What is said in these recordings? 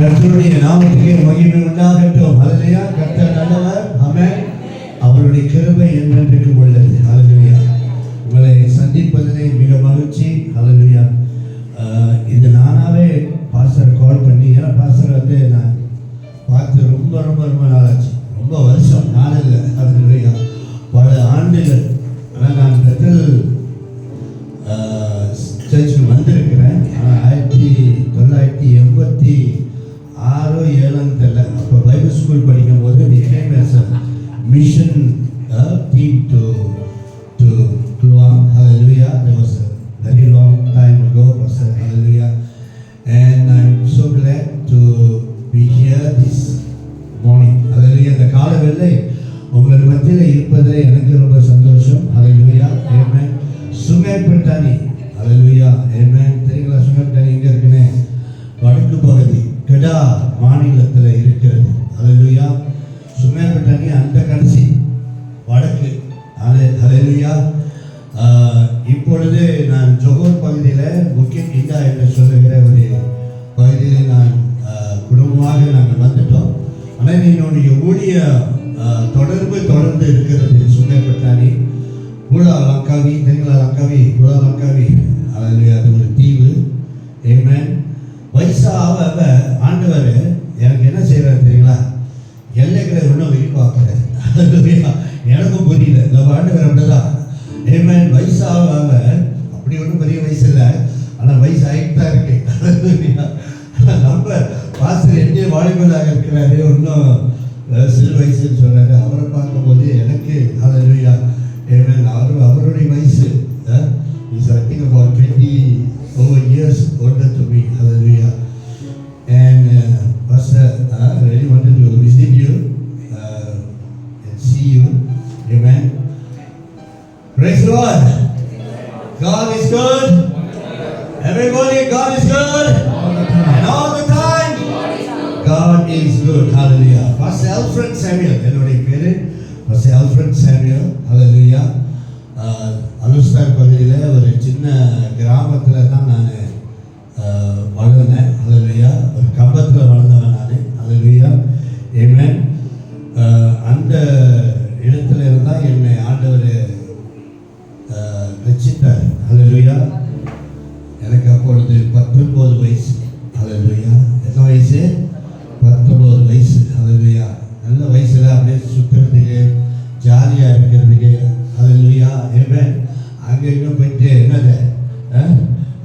கர்த்தருடைய நாமத்துக்கு மகிமை உண்டாகட்டும். ஹல்லேலூயா. கர்த்தர் நல்லவர். ஆமென். அவருடைய கிருபை என்றென்றைக்கு உள்ளது. ஹல்லேலூயா. உங்களை சந்திப்பதிலே மிக மகிழ்ச்சி. ஹல்லேலூயா. இது நானாவே பாஸ்டர் கால் பண்ணி, ஏன்னா பாஸ்டர் வந்து நான் பார்த்து ரொம்ப ரொம்ப ரொம்ப நாளாச்சு, ரொம்ப வருஷம் நாள் இல்லை. ஹல்லேலூயா. பல ஆண்டுகள். ஆனால் நான் பெத்தல் சர்ச்சுக்கு வந்திருக்கிறேன். ஆனால் 1986 7 தெரியல. அப்போ பைபிள் ஸ்கூல் படிக்கும் போது became as a mission team to Kluang. Hallelujah. That was a very long time ago. Hallelujah. And I'm so glad to be here this morning. Hallelujah. இந்த காலவேளை உங்கள் மத்தியில் இருப்பதில் எனக்கு ரொம்ப சந்தோஷம். Hallelujah. Amen. சுங்கப்பட்டாணி. Hallelujah. Amen. தெரியுங்களா சுங்கப்பட்டாணி எங்கே இருக்குன்னு? வடக்கு பகுதி கெடா மாநிலத்தில் இருக்கிறது. ஹல்லேலூயா. சுங்கப்பட்டாணி அந்த கடைசி வடக்கு. ஹல்லேலூயா. இப்பொழுது நான் ஜோகூர் பகுதியில் புக்கிட் இண்டா என்று சொல்லுகிற ஒரு பகுதியில் நான் குடும்பமாக நாங்கள் வந்துட்டோம். ஆனால் என்னுடைய ஊழிய தொடர்ந்து இருக்கிறது. சுங்கப்பட்டாணி பூலா லங்காவி, தெரியுங்களா? லங்காவி, பூலா லங்காவி. ஹல்லேலூயா. அது ஒரு தீவு. ஆமென். வயசாக ஆண்டவர் எனக்கு என்ன செய்கிறார் தெரியுங்களா? எல்லைகளை ஒன்றும் விரிவாக்குறாரு. எனக்கும் புரியல. நம்ம ஆண்டவர் அப்படிதான். ஆமென். வயசாக அப்படி ஒன்றும் பெரிய வயசு இல்லை, ஆனால் வயசு ஆகிட்டு தான் இருக்கு. நம்ம பாஸ்டர் என்ன வாலிபலாக இருக்கிறாரு, ஒன்றும் சிறு வயசுன்னு சொல்கிறாரு. அவரை பார்க்கும்போது எனக்கு ஹல்லேலூயா. ஆமென். அவருடைய வயசு is I think about 20 over years older to me. Hallelujah. And Pastor, I really wanted to visit you and see you. Amen. Praise the Lord. God is good. Everybody, God is good. And all the time, God is good. Hallelujah. Pastor Alfred Samuel. என்னுடைய பேரு Pastor Alfred Samuel. Hallelujah. அலுஸ்தார் பகுதியில் ஒரு சின்ன கிராமத்தில் தான் நான் வளர்ந்தேன். ஹல்லேலூயா. ஒரு கம்பத்தில் வளர்ந்தவன் நான். ஹல்லேலூயா. ஆமென். அந்த இடத்துல இருந்தால் என்னை ஆண்டவர் ரட்சித்தார். ஹல்லேலூயா. எனக்கு அப்பொழுது 19 வயசு. ஹல்லேலூயா. என்ன வயசு? 19 வயசு. ஹல்லேலூயா. நல்ல வயசில் அப்படியே சுற்றுறதுக்கு, ஜாலியாக இருக்கிறதுக்கு. ஹல்லேலூயா. ஆமென். அங்கே இன்னும் போயிட்டு என்னது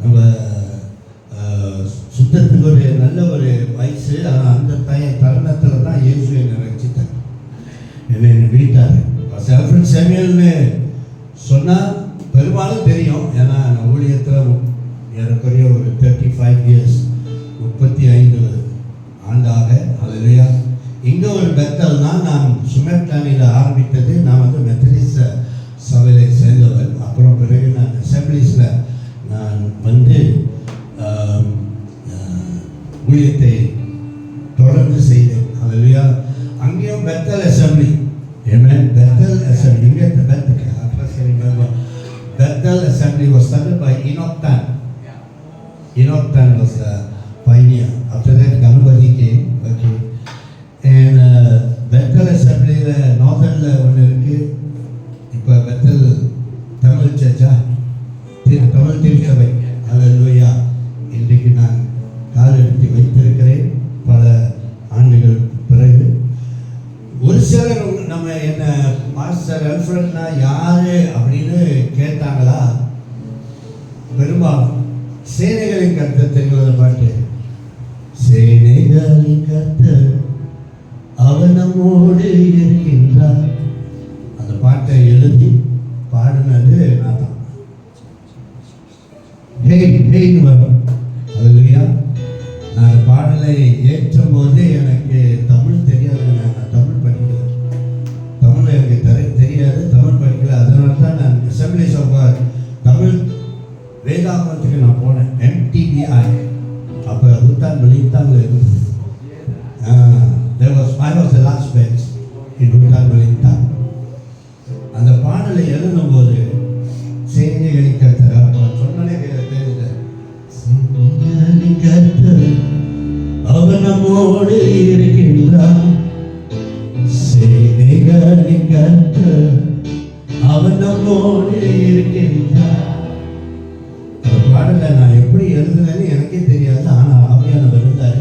நம்ம சுத்தத்துக்கு ஒரு நல்ல ஒரு வயசு. ஆனால் அந்த தருணத்தில் தான் இயேசு என்னை ரட்சித்தார், என்னை வீட்டார். ஆல்ஃபிரட் சாமுவேல்னு சொன்னால் பெரும்பாலும் தெரியும். ஏன்னா நான் ஊழியத்தில் ஏறக்குறைய ஒரு 35 இயர்ஸ், 35 ஆண்டாக. ஹல்லேலூயா. இங்கே ஒரு பெத்தல் தான். நான் சுங்கப்பட்டாணியில் ஆரம்பித்தது. நான் வந்து மெத்தடிஸ்ட் சபையை சேர்ந்தவர். அப்புறம் பிறகு நான் அசம்பிளிஸில் நான் வந்து ஊழியத்தை தொடர்ந்து செய்தேன். ஹல்லேலூயா. அங்கேயும் Bethel Assembly. Amen. Bethel Assembly. இங்கே Bethel Assembly was started by Enoch Tan. Enoch Tan was a pioneer. After that, Ganapati came. Okay. And Bethel Assembly northern ஒன்று இருக்கு. இப்போ பெத்தல் தமிழ் சர்ச்சா, தமிழ் திருச்சபை. ஹல்லேலூயா. இன்றைக்கு நான் கால் எடுத்து வைத்திருக்கிறேன் பல ஆண்டுகள் பிறகு. ஒரு சிலர் நம்ம என்ன பாஸ்டர் அல்ஃபிரட்னா யாரு அப்படின்னு கேட்டாங்களா? பெரும்பாலும் சேனைகளின் கர்த்தர் தெரியுங்களா பாட்டு? சேனைகளின் கர்த்தர் அவர் நம்மோடு இருக்கின்றார். அந்த பாட்டை எழுதி பாடினது நான் தான். ஹேன்னு வரும். ஹல்லேலூயா. நான் பாடலை ஏற்றும் போது எனக்கு தமிழ் தெரியாது. நான் தமிழ் படிக்கல, தமிழ் எனக்கு தெரியாது, தமிழ் படிக்கல. அதனால தான் நான் அசம்பிளிஸ் ஆஃப் தமிழ் வேதாகமத்துக்கு நான் போனேன். MTBI. அப்போ ஹுத்தான் வெளித்தாங்கில் இருந்தது. I was the last batch in ஹுத்தான் வெளித்தான். அந்த பாடலை எழுதும்போது சேனைகளின் கர்த்தர் அப்போ சொன்னே தெரியுது. சேனைகளின் கர்த்தர் அவர் நம்ம நம்மோடு இருக்கின்றார். சேனைகளின் கர்த்தர் அவர் நம்மோடு இருக்கின்றார். அந்த பாடலை நான் எப்படி எழுதுனேன்னு எனக்கே தெரியாது. ஆனால் ஆவியானவர் இருந்தார்.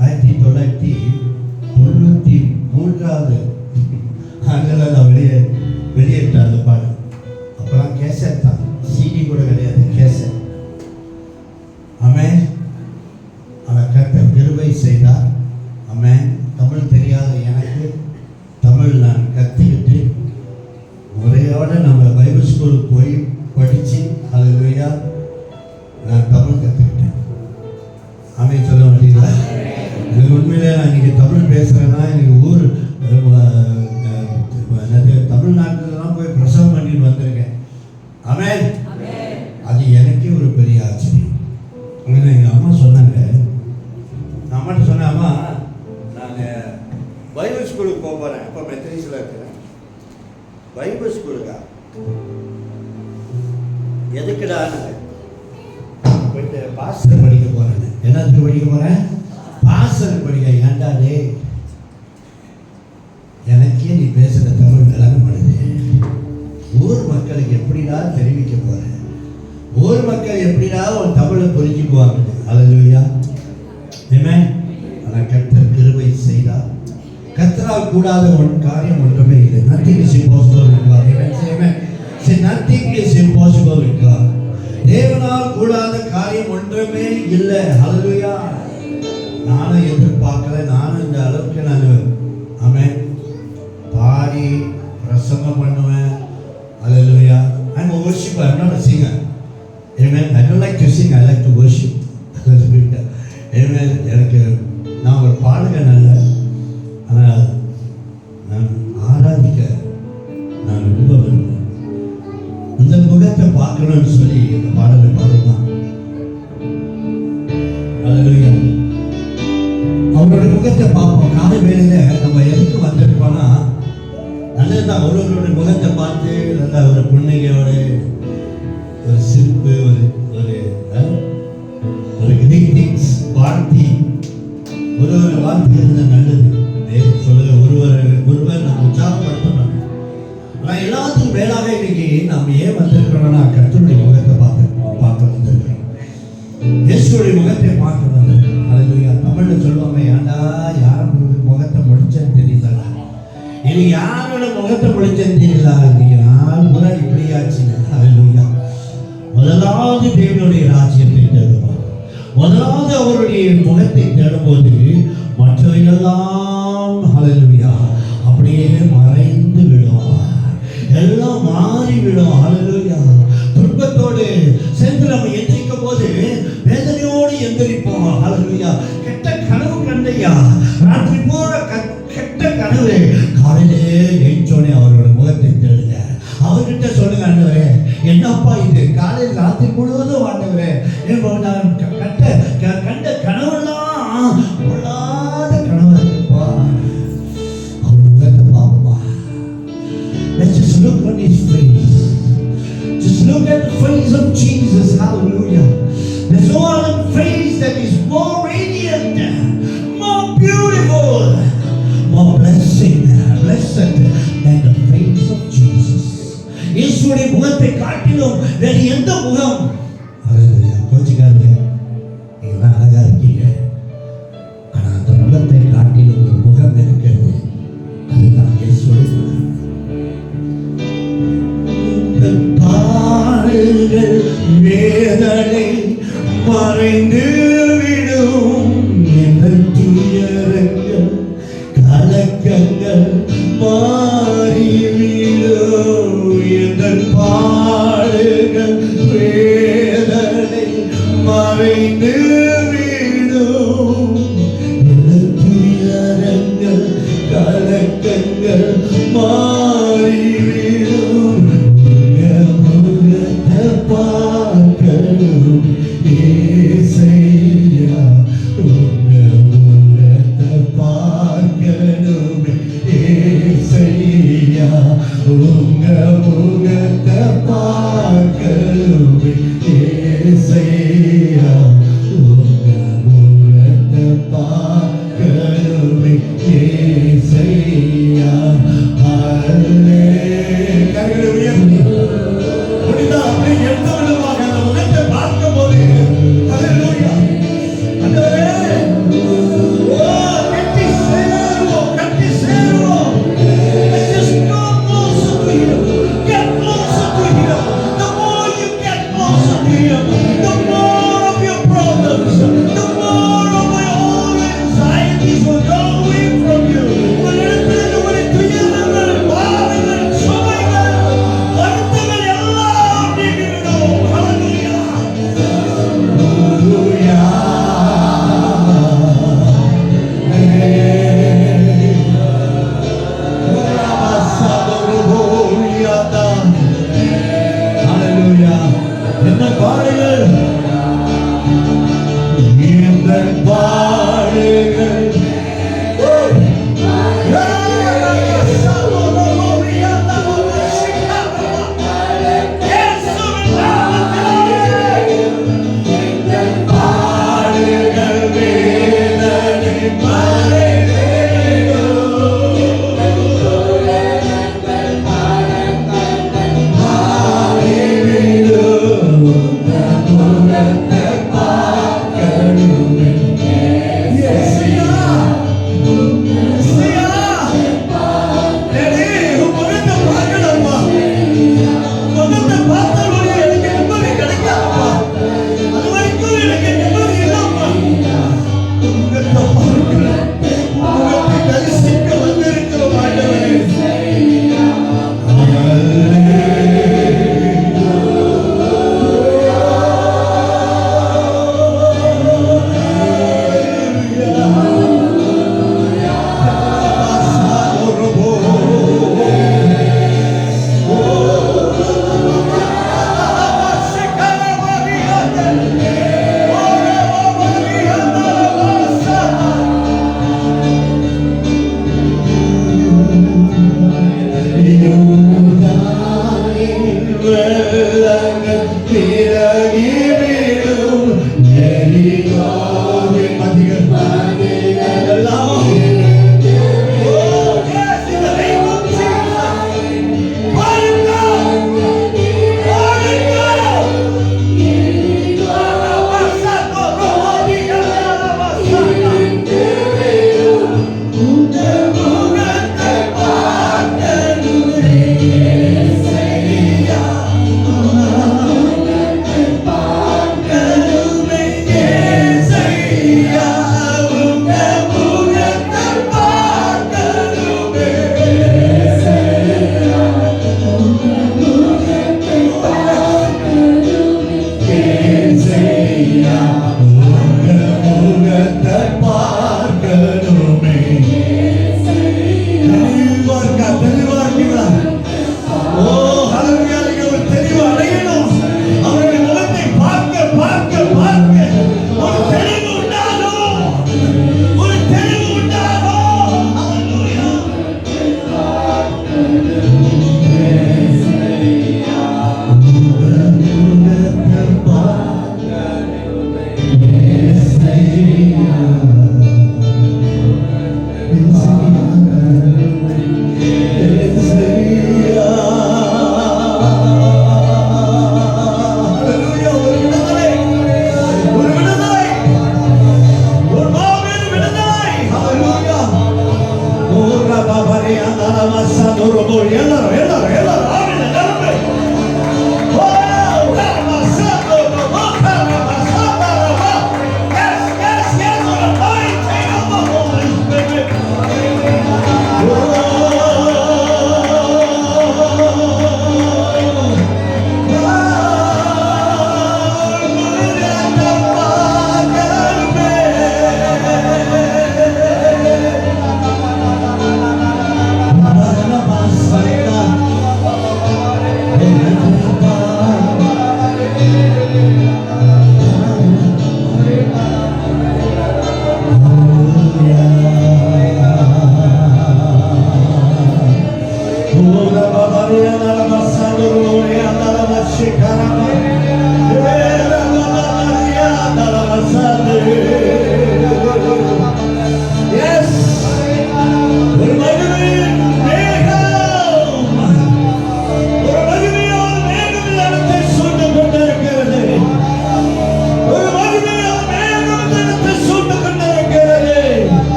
1993 ஆண்டில் நான் வெளியிட்டேன் அந்த பாடல். அப்போலாம் கேசட் தான், சிடி கூட கிடையாது, கேசட். ஆமென். ஆனால் கர்த்தர் கிருபை செய்தார். ஆமென். தமிழ் தெரியாத எனக்கு தமிழ் நான் கற்றுக்கிட்டு முறையோட நம்ம பைபிள் ஸ்கூலுக்கு போய் படித்து ஹல்லேலூயா நான் தமிழ் கற்றுக்கிட்டேன். ஆமென் சொல்ல மாட்டீங்களா? எனக்கு உண்மையிலே நான் இன்றைக்கி தமிழ் பேசுகிறேன்னா எனக்கு ஊர் தமிழ்நாட்டிலலாம் போய் பிரசவம் பண்ணிட்டு வந்திருக்கேன். ஆமென். அது எனக்கே ஒரு பெரிய ஆச்சரியம். அங்கே எங்கள் அம்மா சொன்னாங்க, நான் அம்மாட்ட சொன்னேன், அம்மா நான் பைபிள் ஸ்கூலுக்கு போக போகிறேன். இப்போ மெத்தடிஸ்டில் இருக்கிறேன். பைபிள் ஸ்கூலுக்கா? எதுக்குடா? போயிட்டு பாஸ்டர் படிக்க போகிறேன். என்னத்துக்கு படிக்க போகிறேன்? பாஸ்டர் படிக்க. ஏன்டா டே, எனக்கே நீ பேசுகிற தமிழ் விளங்கப்படுது. ஊர் மக்களுக்கு எப்படிடா தெரிவிக்க போகிறேன்? ஊர் மக்கள் எப்படிடா ஒரு தமிழை புரிஞ்சுக்குவாங்க? ஹல்லேலூயா. ஆமென். ஆனால் கர்த்தர் கிருபை செய்தார். கர்த்தரால் கூடாத ஒரு காரியம் ஒன்றுமே இல்லை. Nothing is impossible with God. Amen. Say nothing is impossible with God. தேவனால் கூடாத காரியம் ஒன்றுமே இல்லை. ஹல்லேலூயா. நானும் எதிர்பார்க்கல, நானும் இந்த அளவுக்கு நான் ஆமென் பாடி பிரசங்கம் பண்ணுவேன். ஹல்லேலூயா. I'm a worshiper, I'm not a singer. Amen. I don't like to sing, I like to worship. Amen. எனக்கு நான் ஒரு பாடகன் அல்ல, ஆனால் நான் ஆராதிக்க நான் ரொம்ப விரும்புவேன். இந்த முகத்தை பார்க்கணும்னு சொல்லி இந்த பாடலை பாடுவான். ஹல்லேலூயா. அவரோட முகத்தை பார்ப்போம். காலை வேளையில நம்ம எதுக்கு வந்திருக்கோம்னா, நல்லதுதான். ஒருவருடைய முகத்தை பார்த்து நல்ல ஒரு புன்னகையோட ஒரு சிரிப்பு, ஒரு கிரீட்டிங்ஸ் வாழ்த்தி ஒரு வாழ்த்து இருந்தால் நல்லது. சொல்லுங்க, ஒருவர் நம்ம உற்சாகப்படுத்தணும். ஆனால் எல்லாத்துக்கும் மேலாக இன்னைக்கு நம்ம ஏன் வந்திருக்கிறோம்னா, கர்த்தருடைய முகத்தை பார்க்க வந்திருக்கிறோம். இயேசுடைய முகத்தை பார்க்க வந்திருக்கிறோம். ஹல்லேலூயா. தமிழ்ல சொல்லுவாங்க, ஏன்டா யாரும் முகத்தை முடிச்சேன்னு தெரியல, இது யாரோட முகத்தை முடிச்சேன்னு தெரியல. இன்னைக்கு நாள் கூட இப்படியாச்சுங்க. ஹல்லேலூயா. முதலாவது தேவனுடைய ராஜ்யத்தை தேடுவோம். முதலாவது அவருடைய முகத்தை தேடும்போது மற்றவையெல்லாம் ஹல்லேலூயா அப்படியே மறைந்து விடும், எல்லாம் மாறி விடும். ஹல்லேலூயா. துன்பத்தோடு சேர்ந்து நம்ம எந்திரிக்கும் போது வேதனையோடு எந்திரிப்போம். ஹல்லேலூயா. கெட்ட கனவு கண்டையா, ராத்திரி போற கெட்ட கனவு, காலையிலே எழுந்தோடனே அவரோட முகத்தை தேடுங்க. அவர்கிட்ட சொல்லுங்க, ஆண்டவரே என்னப்பா இது, காலையில் ராத்திரி முழுவதும் ஆண்டவரே நான் கண்ட கனவெல்லாம் பொல்லாத கனவு இருக்குப்பா. அவர் முகத்தை பார்ப்போமா. Let's just look on his face. Just look at the face of Jesus. Hallelujah. There's no other face that is more radiant, more beautiful, more blessed than the face of Jesus. இயேசுவின் முகத்தை காட்டிலும் வேறு எந்த முகம்? ஹல்லேலூயா. கோச்சிக்காதீங்க, நீங்க அழகா இருக்கீங்க. ஆனா அந்த முகத்தை காட்டிலும் ஒரு முகம் இருக்கிறது. அதுதான் இயேசுவின் முகம். பாடுகள் வேதனை மறைந்து விடும், எங்கள் துயரங்கள் கலக்கங்கள் மாறிவிடும், எங்கள் பாடுகள் வேதனை மறை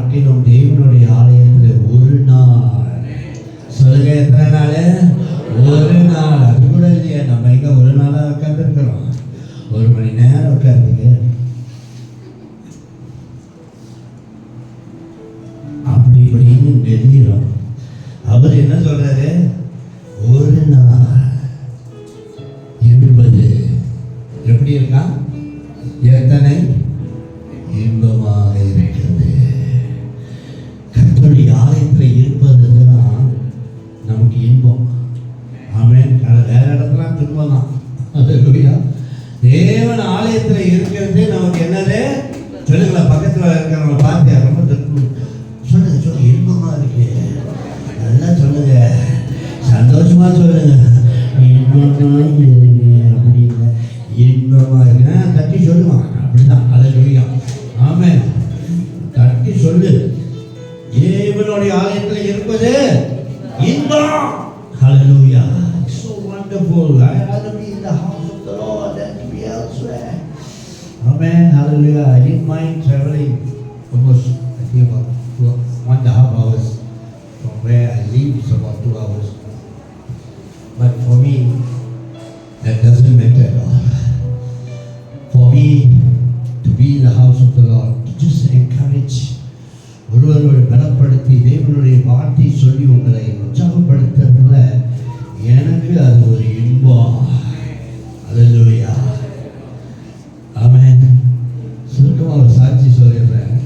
காட்டிலும் தேவனுடைய ஆலயத்தில் ஒரு நாள். சொல்லுங்க, எத்தனை நாள்? ஒரு நாள். அது கூட இல்லையா? நம்ம இங்கே ஒரு நாளாக உட்காந்துருக்கிறோம். 1 மணி நேரம் உட்காந்துங்க. அப்படி இப்படின்னு நெறிகிறோம். அவர் என்ன சொல்றாரு? ஒரு நாள் என்பது எப்படி இருக்கா? எத்தனை இன்பமாக இருக்கிறது. கர்த்தருடைய ஆலயத்தில் இருப்பதுதான் நமக்கு இன்பம். ஆமென். வேற இடத்துல துன்பம் தான். அல்லேலூயா. தேவன் ஆலயத்தில் இருக்கிறது நமக்கு என்னது? சொல்லுங்களா, பக்கத்தில் இருக்கிறவங்க பார்த்து ரொம்ப சொல்லுங்க, சொல்லுங்க, இன்பமா இருக்கு. நல்லா சொல்லுங்க, சந்தோஷமா சொல்லுங்க. இன்பமா இருக்கு அப்படின்னு, இன்பமா இருக்கு தட்டி சொல்லுவாங்க. அப்படிதான். அல்லேலூயா. ஆமென். தட்டி சொல்லு. தேவனுடைய ஆலயத்தில் இருப்பது இன்பம். Hallelujah. So wonderful. I rather be in the house of the Lord than to be elsewhere. Amen. Hallelujah. I didn't mind traveling almost, I think about 1.5 hours from where I live. It's about 2 hours. But for me, that doesn't matter at all. For me to be in the house of the Lord, to just encourage, ஒருவரோடு பலப்படுத்தி தேவனுடைய வார்த்தை சொல்லி உங்களை உற்சாகப்படுத்துறதுல எனக்கு அது ஒரு இன்பம். அல்லேலூயா. ஆமென். சுருக்கமாக ஒரு சாட்சி சொல்லிடுறேன்.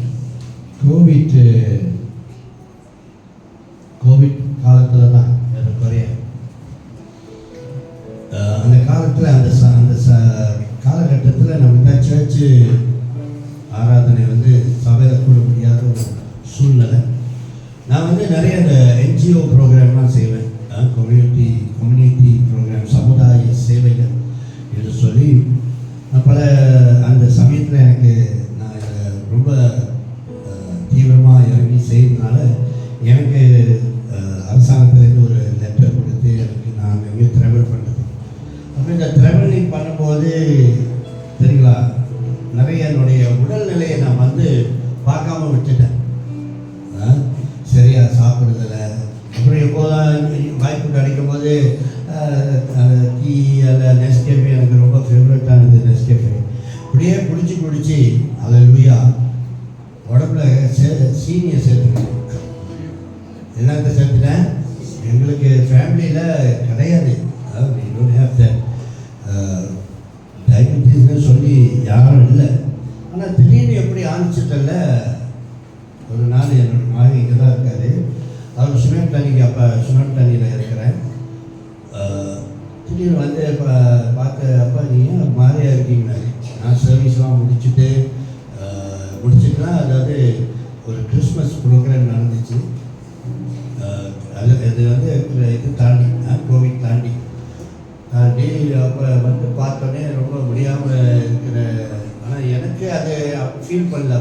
கோவிட் காலத்தில் தான் குறைய அந்த காலத்தில் அந்த காலகட்டத்தில் நமக்கு தான் சர்ச்சு ஆராதனை சபையில் கூட முடியாத ஒரு சூழ்நிலை. நான் நிறைய இந்த NGO ப்ரோக்ராம்லாம் செய்வேன். கம்யூனிட்டி ப்ரோக்ராம், சமுதாய சேவைகள் என்று சொல்லி பல அந்த சமயத்தில் எனக்கு நான் ரொம்ப தீவிரமாக இறங்கி செய்யறதுனால எனக்கு அரசாங்கத்திலேருந்து ஒரு லெட்டர் கொடுத்து எனக்கு நான் எங்கே ட்ராவல் பண்ணுறது. அப்போ இந்த ட்ராவலிங் பண்ணும்போது தெரியுங்களா, நிறைய என்னுடைய உடல்நிலையை நான் பார்க்காம விட்டுட்டேன். சரியாக சாப்பிடுறதில்ல. அப்புறம் எப்போதான் வாய்ப்பு கிடைக்கும் போது டீ அல்ல நெஸ்கேஃபே, எனக்கு ரொம்ப ஃபேவரட்டானது நெஸ்கேஃபே. இப்படியே குடிச்சு அல்லேலூயா உடம்புல சீனியை சேர்த்துட்டேன். என்னத்தை சேர்த்துட்டேன்? எங்களுக்கு ஃபேமிலியில் கிடையாது, டயபெட்டிஸ்னு சொல்லி யாரும் இல்லை. ஆனால் திடீர்னு எப்படி ஆரம்பிச்சிட்டல, ஒரு நாள் என்னோட மகன் இங்கே தான் இருக்காரு. அவர் சிமெண்ட் தண்ணிக்கு, அப்போ சிமெண்ட் தண்ணியில் இருக்கிறேன். திடீர்னு பார்த்து, அப்பா நீங்கள் மாதிரியாக இருக்கீங்கன்னாரு. நான் சர்வீஸ்லாம் முடிச்சுட்டுலாம், அதாவது ஒரு கிறிஸ்மஸ் ப்ரோக்ராம் நடந்துச்சு. அது இது தாண்டி, கோவிட் தாண்டி அப்போ பார்த்தோன்னே ரொம்ப முடியாமல் இருக்கிற, ஆனால் எனக்கு அதை ஃபீல் பண்ணல.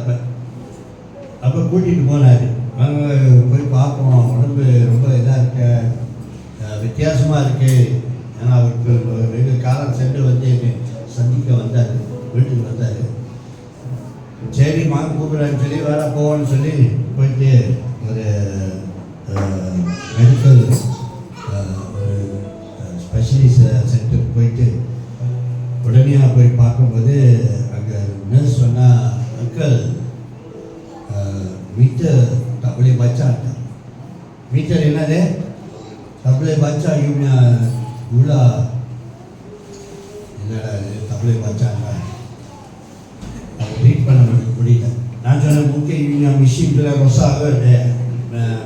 அப்போ கூட்டிகிட்டு போனார். அவங்க போய் பார்ப்போம், உடம்பு ரொம்ப இதாக இருக்க, வித்தியாசமாக இருக்குது. ஏன்னா அவருக்கு வெகு காலம் சென்று சந்திக்க வந்தார், வீட்டுக்கு வந்தார். சரி மாங்க கூப்பிட்றான்னு சொல்லி வேற போவோன்னு சொல்லி போயிட்டு ஒரு மெடிக்கல் ஒரு ஸ்பெஷலிஸ்ட் சென்டருக்கு போயிட்டு உடனே போய் பார்க்கும்போது அங்கே நர்ஸ் சொன்னால், uncle meter tak boleh baca. Meter என்னது? tak boleh baca, you punya gula. என்னடா இது tak boleh baca kan? அது ரீட் பண்ண முடியல. நான் சொன்னேன், mungkin you punya mesin tu rosak ke?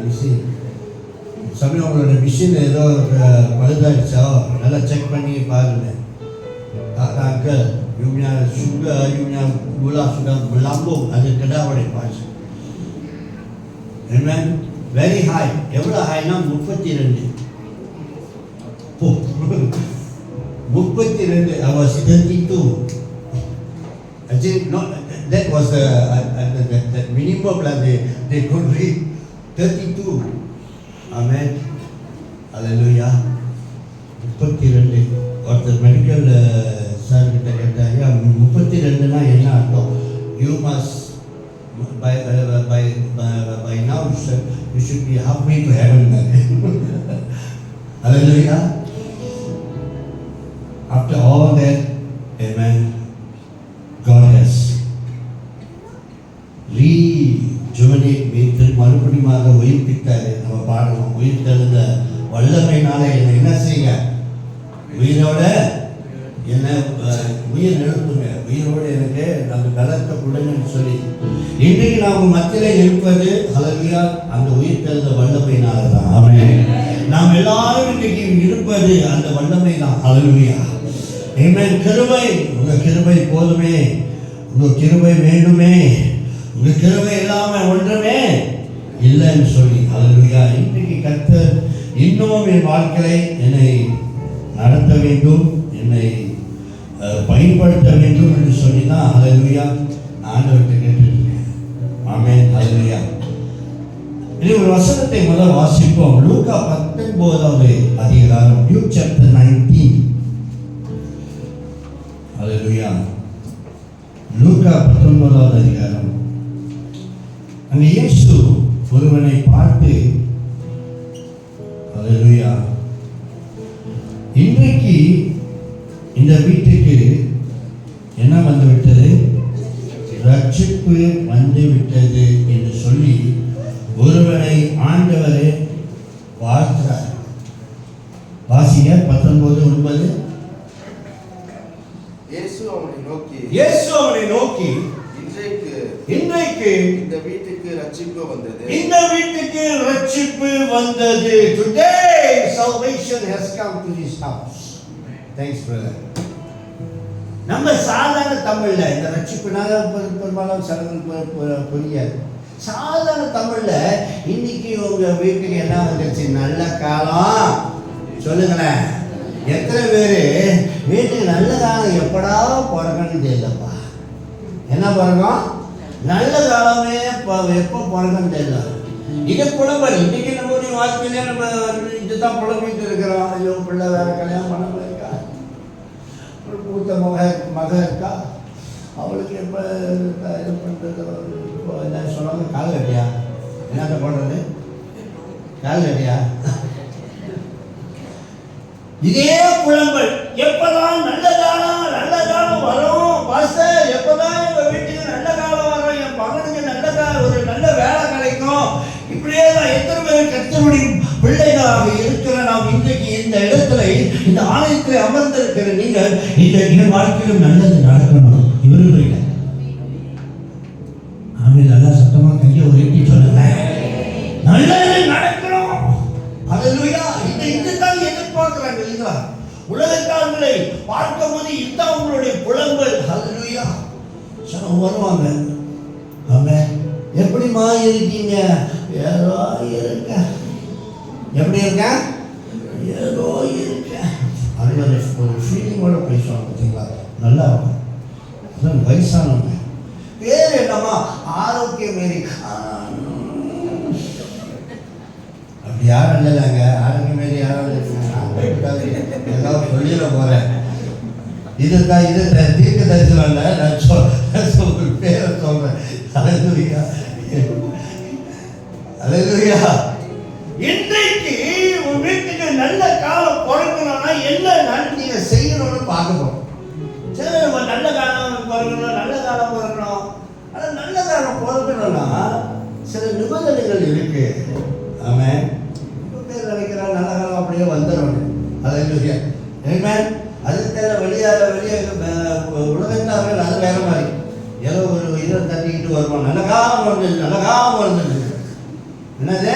mesin. சமயம் உங்களோட மிஷின் ஏதோ பழுதாயிடுச்சோ நல்லா செக் பண்ணி பாருங்க. Uncle you punya sugar, you punya gula sudah melambung, ada kedai pas. Amen. Very high. எவ்வளோ ஹைனா 32. 32. I was 32. Actually, not that was that minimum that they could read. 32. Amen. Hallelujah. 32. ஒருத்தர் medical sir கிட்ட கேட்டாங்க, 32னா என்ன அர்த்தம்? You must by now you should be halfway to heaven. Hallelujah. After all that, amen, God has rejuvenate me. மறுபடியும் உயிர்ப்பித்தாரு. நம்ம பாடணும், உயிர் தெழுந்த வல்லமையினால என்னை என்ன செய்யுங்க, உயிரோட என்ன உயிர் எழுப்புங்க, உயிரோடு எனக்கு அந்த பலத்தை கொடுங்கன்னு சொல்லி இன்றைக்கு நாம் மத்தியில் இருப்பது ஹல்லேலூயா அந்த உயிர் தெழுந்த வல்லமையினால தான். ஆமென். நாம் எல்லாரும் இன்றைக்கு இருப்பது அந்த வல்லமை தான். ஹல்லேலூயா. ஆமென். கிருபை, உங்க கிருபை போதுமே, உங்க கிருபை வேண்டுமே, உங்க கிருபை இல்லாம ஒன்றுமே இல்லைன்னு சொல்லி ஹல்லேலூயா. இன்றைக்கு கர்த்தர் இன்னும் என் வாழ்க்கையை என்னை நடத்த வேண்டும், என்னை பயன்படுத்த வேண்டும் என்று சொல்லி தான் ஹல்லேலூயா ஆண்டவர்கிட்ட கேட்டுருக்கேன். ஆமென். ஹல்லேலூயா. இது ஒரு வசனத்தை முதல் வாசிப்போம். லூக்கா 19வது அதிகாரம், Luke chapter 19. ஹல்லேலூயா. லூக்கா 19வது அதிகாரம். அங்கே இயேசு ஒருவனை பார்த்து, ஹல்லேலூயா, இன்றைக்கு இந்த வீட்டுக்கு என்ன வந்து விட்டது, ரட்சிப்பு வந்து விட்டது என்று சொல்லி ஒருவனை ஆண்டவரே வாழ்த்துறார். வாசிங்க 19:9. இயேசு அவனை நோக்கி இன்றைக்கு இந்த வீட்டுக்கு ரட்சிப்பு வந்தது. இந்த வீட்டுக்கு ரட்சிப்பு வந்தது. Today salvation has come to this house. Thanks brother. நம்ம சாதாரண தமிழ்ல இந்த ரட்சிப்புனால பெரும்பாலும் சடங்குகள் புரியாது. சாதாரண தமிழ்ல இன்னைக்கு உங்க வீட்டுக்கு என்ன வந்துருச்சு, நல்ல காலம் சொல்லுங்களேன். எத்தனை பேரு வீட்டுக்கு நல்ல காலம் எப்படா பிறக்கன்னு தெரியலப்பா. என்ன பிறக்கும், நல்ல காலமே எப்போ பிறக்கன்னு தெரியல. இது புலம்பல். இன்னைக்கு நம்மளுடைய வாழ்க்கையிலே நம்ம இதுதான் புலம்பிட்டு இருக்கிறோம். ஐயோ பிள்ளை வேற கல்யாணம் பண்ண போயிருக்கா, ஒரு மூத்த மக இருக்கா, அவளுக்கு எப்போ இது பண்ணுறது, இப்போ என்ன சொன்னாங்க, கால் கட்டியா, என்னத்த பண்ணுறது, கால் கட்டியா. இதே புலம்பல். எப்பதான் நல்ல காலம் வரும் பாஸ்டர், எப்பதான் எங்க வீட்டுக்கு நல்ல காலம் வரும், என் மகனுக்கு ஒரு நல்ல வேலை கிடைக்கும், இப்படியே தான் எத்தனை பேர் கர்த்தருடைய பிள்ளைகளாக இருக்கிற நாம் இன்றைக்கு இந்த இடத்துல இந்த ஆலயத்தில் அமர்ந்திருக்கிற நீங்கள் இந்த வாழ்க்கையிலும் நல்லது நடக்கணும் விரும்புகிறீங்க. ஆமென். நல்லா சத்தமா கையை உயர்த்தி சொல்லுங்க, நல்லது நடக்கணும். ஹல்லேலூயா. இதுதான் எதிர்பார்க்கிறாங்க இல்லைங்களா? உலகத்தார்களை பார்க்கும் போது இதுதான் உங்களுடைய புலம்பல். ஹல்லேலூயா. சொன்ன வருவாங்க, ஆமென், எப்படிமா இருக்கீங்க, ஏதோ இருக்க, எப்படி இருக்க, ஏதோ இருக்க, அது ஒரு ஃபீலிங்கோட பேசுவாங்க பார்த்தீங்களா, நல்லா இருக்கும். அதான் வயசானவங்க. பேர் என்னமா, ஆரோக்கியம் மாரி, அப்படி யாரும் இல்லைங்க. ஆரோக்கியம் மாரி யாரும் ஏதாவது சொல்லிட போறேன். இதுதான் இது தீர்க்க தரிசனம் இல்லை, நான் பேரை சொல்றேன். ஹல்லேலூயா. ஹல்லேலூயா. இன்றைக்கு உன் வீட்டுக்கு நல்ல காலம் பிறக்கணும்னா என்ன நீங்க செய்யணும்னு பார்க்கணும். சரி, நம்ம நல்ல காலம் பிறக்கணும், நல்ல காலம் பிறக்கணும். ஆனால் நல்ல காலம் பிறக்கணும்னா சில நிபந்தனைகள் இருக்கு. ஆமென். பேர் நினைக்கிறா நல்ல காலம் அப்படியே வந்துடும். ஹல்லேலூயா. ஆமென். அதுக்கு வெளியே உலகத்தார்கள் அது வேற மாதிரி ஏதோ ஒரு இதை தட்டிக்கிட்டு வருவான். நல்ல காலம் பிறந்துச்சு, என்னது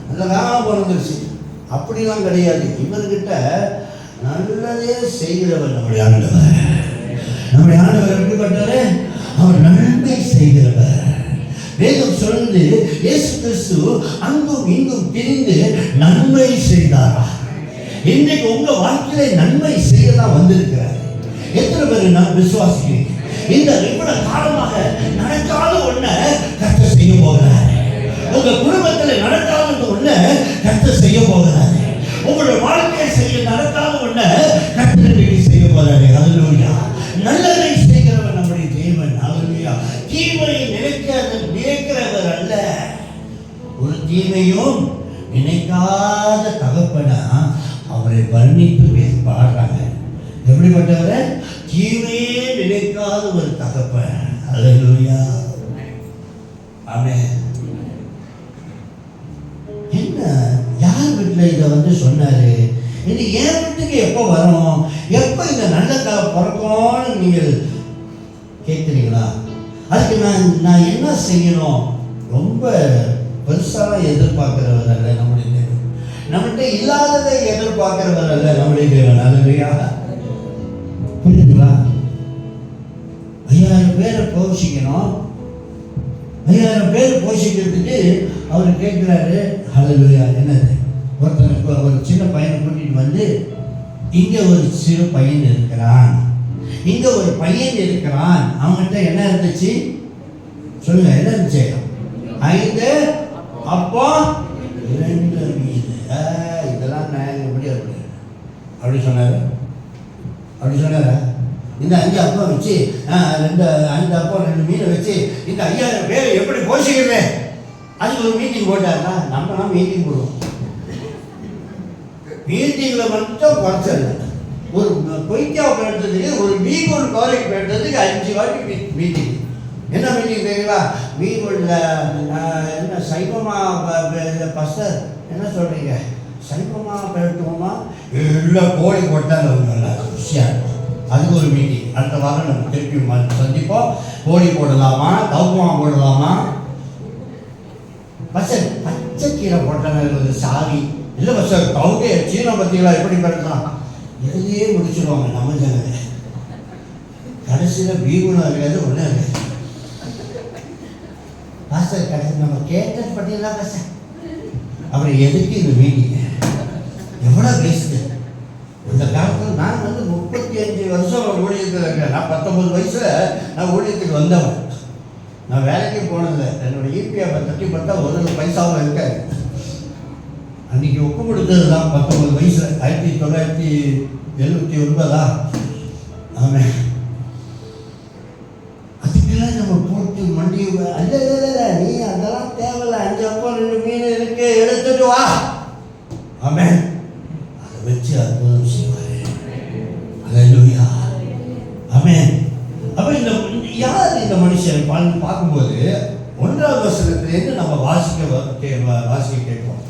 நல்ல காலம் பிறந்துருச்சு, அப்படிலாம் கிடையாது. இவர்கிட்ட நல்லதே செய்கிறவர் நம்முடைய ஆண்டவர். நம்முடைய ஆண்டவர் எப்படிப்பட்டவர், அவர் நன்மை செய்கிறவர். வேதம் சொல்லுது, இயேசு கிறிஸ்து அங்கும் இங்கும் பிரிந்து நன்மை செய்தாரா. இன்றைக்கு உங்க வாழ்க்கையில நன்மை செய்யலாம் வந்திருக்கிறார். எத்தனை பேர் நான் விசுவாசிக்கிறேன், இந்த இவ்வளவு காலமாக நடக்காத ஒண்ண கர்த்தர் செய்ய போகிறார். உங்க குடும்பத்தில் நடக்காத ஒண்ண கர்த்தர் செய்ய போகிறார். உங்களுடைய வாழ்க்கையை செய்ய நடக்காத ஒண்ண கர்த்தர் செய்ய போறாரு. ஹல்லேலூயா. நல்லதை செய்கிறவர் நம்முடைய தேவன். ஹல்லேலூயா. தீமையை நினைக்காத தீமையும் நினைக்காத தகப்பனா அவரை வர்ணித்து பாடுறாங்க. எப்படிப்பட்டவரை? தீமையே நினைக்காத ஒரு தகப்பன். அல்லேலூயா, ஆமென். என்ன யார் வீட்டில் இதை சொன்னாரு? இது என் வீட்டுக்கு எப்போ வரும், எப்போ இந்த நல்ல பிறக்கும்னு நீங்கள் கேட்குறீங்களா? அதுக்கு நான் என்ன செய்யணும்? ரொம்ப பெருசாக எதிர்பார்க்கிறவர் அல்ல நம்முடைய தேவன். நம்மகிட்ட இல்லாததை எதிர்பார்க்கிறவர் அல்ல நம்முடைய தேவன். அல்லேலூயா, புரியுதுங்களா? 5000 பேரை போஷிக்கணும். 5000 பேர் போஷிக்கிறதுக்கு அவர் கேட்குறாரு. அல்லேலூயா, என்னது? ஒருத்தனுக்கு ஒரு சின்ன பையனை கூட்டிகிட்டு வந்து, இங்கே ஒரு சிறு பையன் இருக்கிறான், இங்கே ஒரு பையன் இருக்கிறான். அவங்ககிட்ட என்ன இருந்துச்சு சொல்லுங்க? என்ன இருந்துச்சு? 5 அப்போ 2 மீன். இதெல்லாம் நான் எப்படி அப்படி சொன்னார்? அப்படி சொன்னாரா? இந்த 5 அப்பம் வச்சு 5 அப்பம் 2 மீனை வச்சு இந்த 5000 பேர் எப்படி போஷிக்கிறேன்? அதுக்கு ஒரு மீட்டிங் போட்டாருன்னா நம்மளாம் மீட்டிங் போடுவோம். மீட்டிங்கில் மட்டும் குறைச்சல. ஒரு பொய்க்காவை பேசுறதுக்கு, ஒரு மீகோல் கோரைக்கு பேசுறதுக்கு 5 வாட்டி மீட்டிங். என்ன மீட்டிங் தெரியுங்களா? மீகோலில் என்ன சைவமா பஸ்டர் என்ன சொல்கிறீங்க? சைவமா பேசுவோமா? இல்லை, கோழி போட்டால் நல்லா ருசியாக இருக்கும். அதுக்கு ஒரு மீட்டிங். அடுத்த வாரம் நம்ம திருப்பி சந்திப்போம். கோழி போடலாமா, தவுமா போடலாமா? பஸ்டர் பச்சைக்கீரை போட்டால் சாரி இல்லை பஸ்டர், தவுக்கே சீன பத்திகளா எப்படி பேசலாம்? இதுலேயே முடிச்சுடுவாங்க நம்ம ஜனங்க. கடைசியில் பீகுணம் இருக்காது, ஒன்றும் இருக்காது. பாஸ்டர் கடைசி நம்ம கேட்டது பண்ணிடலாம் பாஸ்டர். அப்புறம் எதுக்கு இந்த மீட்டிங்? எவ்வளோ வேஸ்ட்டு. இந்த காலத்தில் நான் 35 வருஷம் ஊழியத்தில் இருக்கேன். நான் 19 வயசில் நான் ஊழியத்துக்கு வந்தவன். நான் வேலைக்கு போனதில்லை. என்னோடய ஈபிஎஃப்பை தட்டி பார்த்தா ஒரு பைசாவும் இருக்காது. அன்றைக்கி ஒப்பு கொடுத்தது தான் 19 வயசில் 1979. ஆமாம். அதுக்கெல்லாம் நம்ம போட்டு மண்டி அல்ல நீ அதெல்லாம் தேவையில்லை. 5 அப்பம் 2 மீன் இருக்கு, எடுத்துட்டு வா. ஆமாம். அதை வச்சு அற்புதம் செய்வார். அல்லேலூயா, ஆமென். அப்போ யார் இந்த மனுஷன் பார்க்கும்போது 1ஆம் வசனத்திலேருந்து நம்ம வாசிக்க கேட்போம்.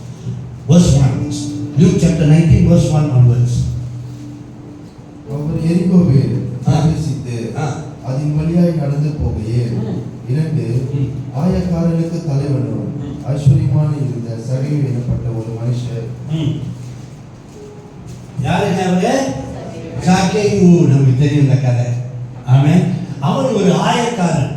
Verse 1, Luke chapter 19 verse 1 onwards. அவர் எரிகோவில் பிரவேசித்து அதன் வழியாய் நடந்து போகையில் 2 ஆயக்காரர்களுக்கு தலைவனும் ஐஸ்வர்யமான இருந்த சகேயு எனப்பட்ட ஒரு மனுஷர். யாருங்க அவரு? சகேயு. நமக்கு தெரியும் இந்த கதை. ஆமென். அவர் ஒரு ஆயக்காரன்.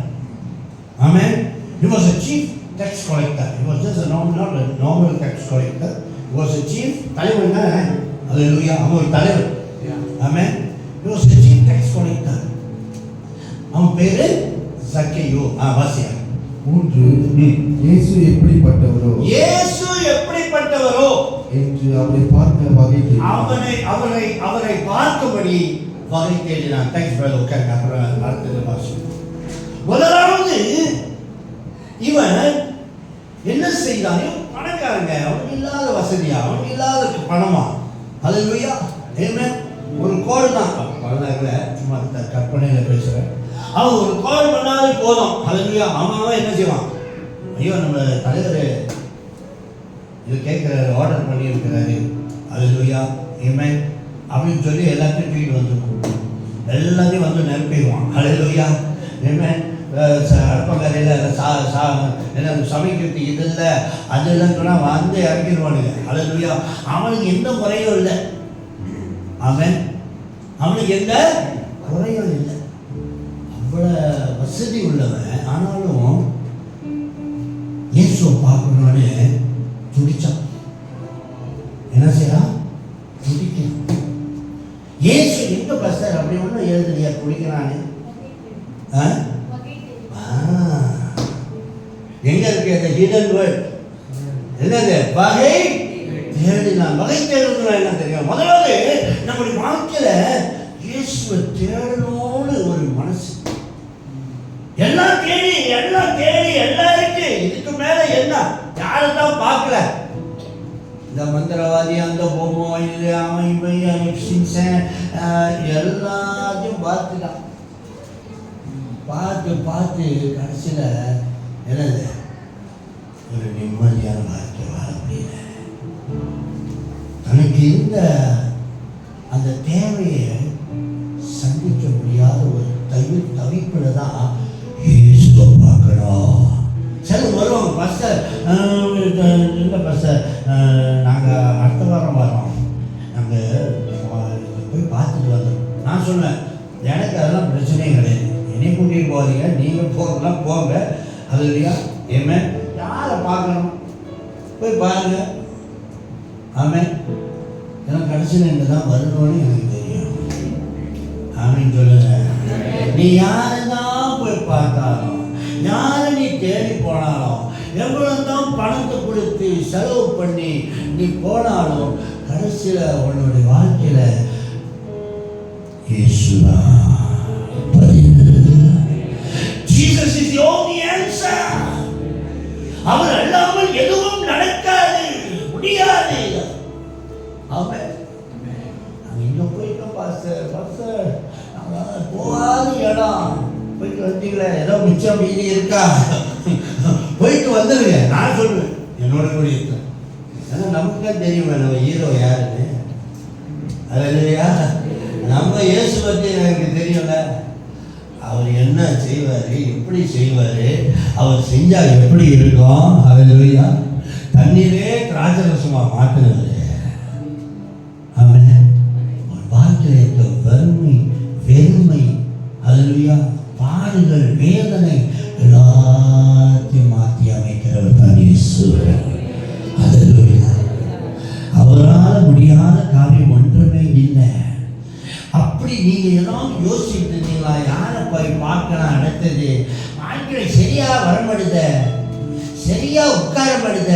ஆமென். He was a chief tax collector. He was just not a normal tax collector. He was a chief. தலைவன் தானே? அல்லேலூயா, அவன் ஒரு தலைவர். ஆமென். He was a chief tax collector. அவன் பேரு சகேயு. வாசியா. 3 இயேசு எப்படிப்பட்டவரோ என்று அவரை பார்க்க வகை தேடினார். அவரை பார்க்கும்படி வகை தேடினான். Thanks brother. உட்காருங்க. அப்புறம் அடுத்தது வாசி. முதலாவது இவன் என்ன செய்தான்? பணக்காரங்க. அவனுக்கு இல்லாத வசதியா, அவனுக்கு இல்லாத பணமா? அல்லேலூயா, ஆமென். ஒரு கோல் தான். பணக்காரங்க சும்மா கற்பனையில் பேசுகிறேன். அவன் ஒரு கோல் பண்ணாலே போதும். அல்லேலூயா. அவன் என்ன செய்வான்? ஐயோ, நம்ம தலைவர் இது கேட்குறாரு, ஆர்டர் பண்ணியிருக்கிறாரு. அல்லேலூயா, ஆமென் அப்படின்னு சொல்லி எல்லாத்தையும் தூக்கிட்டு வந்துருக்கும். எல்லாத்தையும் நிரப்பிடுவான். அல்லேலூயா, ஆமென். அடுப்பங்கரையில் என்ன சமைக்கிறதுக்கு இது இல்லை அது இல்லைன்னு சொன்னால் இறக்கிடுவானுங்க. அல்லேலூயா. அவனுக்கு எந்த குறையும் இல்லை. ஆமென். அவனுக்கு எந்த குறையும் இல்லை. அவ்வளோ வசதி உள்ளவன். ஆனாலும் இயேசுவை பார்க்கணுன்னு துடிச்சான். என்ன செய்யறான்? துடிக்கிறான். இயேசு எங்க பஸ்டர் அப்படி ஒன்றும் எழுதுலையா துடிக்கிறான்னு? எங்க இருக்கு அந்த ஹிடன் வேர்ட்? என்னது? வகை தேடினான். வகை தேடுனா என்ன தெரியும்? முதலாவது நம்முடைய வாழ்க்கையில இயேசுவை தேடணும்னு ஒரு மனசு. எல்லாம் தேடி எல்லாம் இருக்கு. இதுக்கு மேல என்ன யாரும் தான் பார்க்கல. இந்த மந்திரவாதி, அந்த பொம்மை, இது அவன் இவன் சிம்சன் எல்லாத்தையும் பார்த்துட்டான். பார்த்து கடைசியில் என்னது ஒரு நிம்மதியான வாழ்க்கை வாழ முடியல. தனக்கு இருந்த அந்த தேவையை சந்திக்க முடியாத ஒரு தவிப்பில் தான் இயேசுவை பார்க்கணும். சரி வருவாங்க பஸ்டர், இல்லை பஸ்டர் நாங்கள் அடுத்த வாரம் வரோம், நாங்கள் போய் பார்த்துட்டு வந்தோம். நான் சொன்னேன் எனக்கு அதெல்லாம் பிரச்சனையே கிடையாது, என்னை கூட்டிகிட்டு போகாதீங்க, நீங்கள் போகலாம் போங்க. அது இல்லையா ஏமே யாரை பார்க்கணும் போய் பாருங்க. ஆமாம் எனக்கு கடைசியில் என்ன தான் வரணும்னு எனக்கு தெரியும். ஆமின்னு சொல்லுங்க. நீ யாரை தான் போய் பார்த்தாலும், யாரை நீ தேடி போனாலும், எவ்வளவு தான் பணத்தை கொடுத்து செலவு பண்ணி நீ போனாலும் கடைசியில் உன்னுடைய வாழ்க்கையில இயேசுதான் பதில். Jesus is the only answer. அவர் அல்லாமல் எதுவும் நடக்காது, முடியாது. ஆமென். நாங்கள் இன்னும் போயிட்டோம் பாஸ்டர், நாங்கள் போகாத இடம் போயிட்டு வந்தீங்களே, ஏதோ மிச்சம் மீதி இருக்கா, போயிட்டு வந்துடுங்க. நான் சொல்லுவேன் என்னோட கூட இருக்கேன். ஏன்னா நமக்கு தான் தெரியும் நம்ம ஹீரோ யாருன்னு. அது இல்லையா, நம்ம இயேசு பற்றி எனக்கு தெரியும்ல. அவர் என்ன செய்வார், எப்படி செய்வார், அவர் செஞ்சால் எப்படி இருக்கும். அது இல்லையா, தண்ணீரே திராட்சரசமாக மாற்றினது. அவன் ஒரு வாழ்க்கையில் இருக்க வெறுமை, அது இல்லையா, பாடுகள், வேதனை எல்லாத்தையும் மாற்றி அமைக்கிறவர் தான் இயேசு. அது இல்லையா, அவரால் முடியாத காரியம் ஒன்றுமே இல்லை. அப்படி நீங்க எல்லாம் யோசிச்சுட்டு இருந்தீங்களா, யாரை போய் பார்க்கலாம், அடுத்தது வாழ்க்கை சரியா வரமாடுத, சரியா உட்கார மாடுத.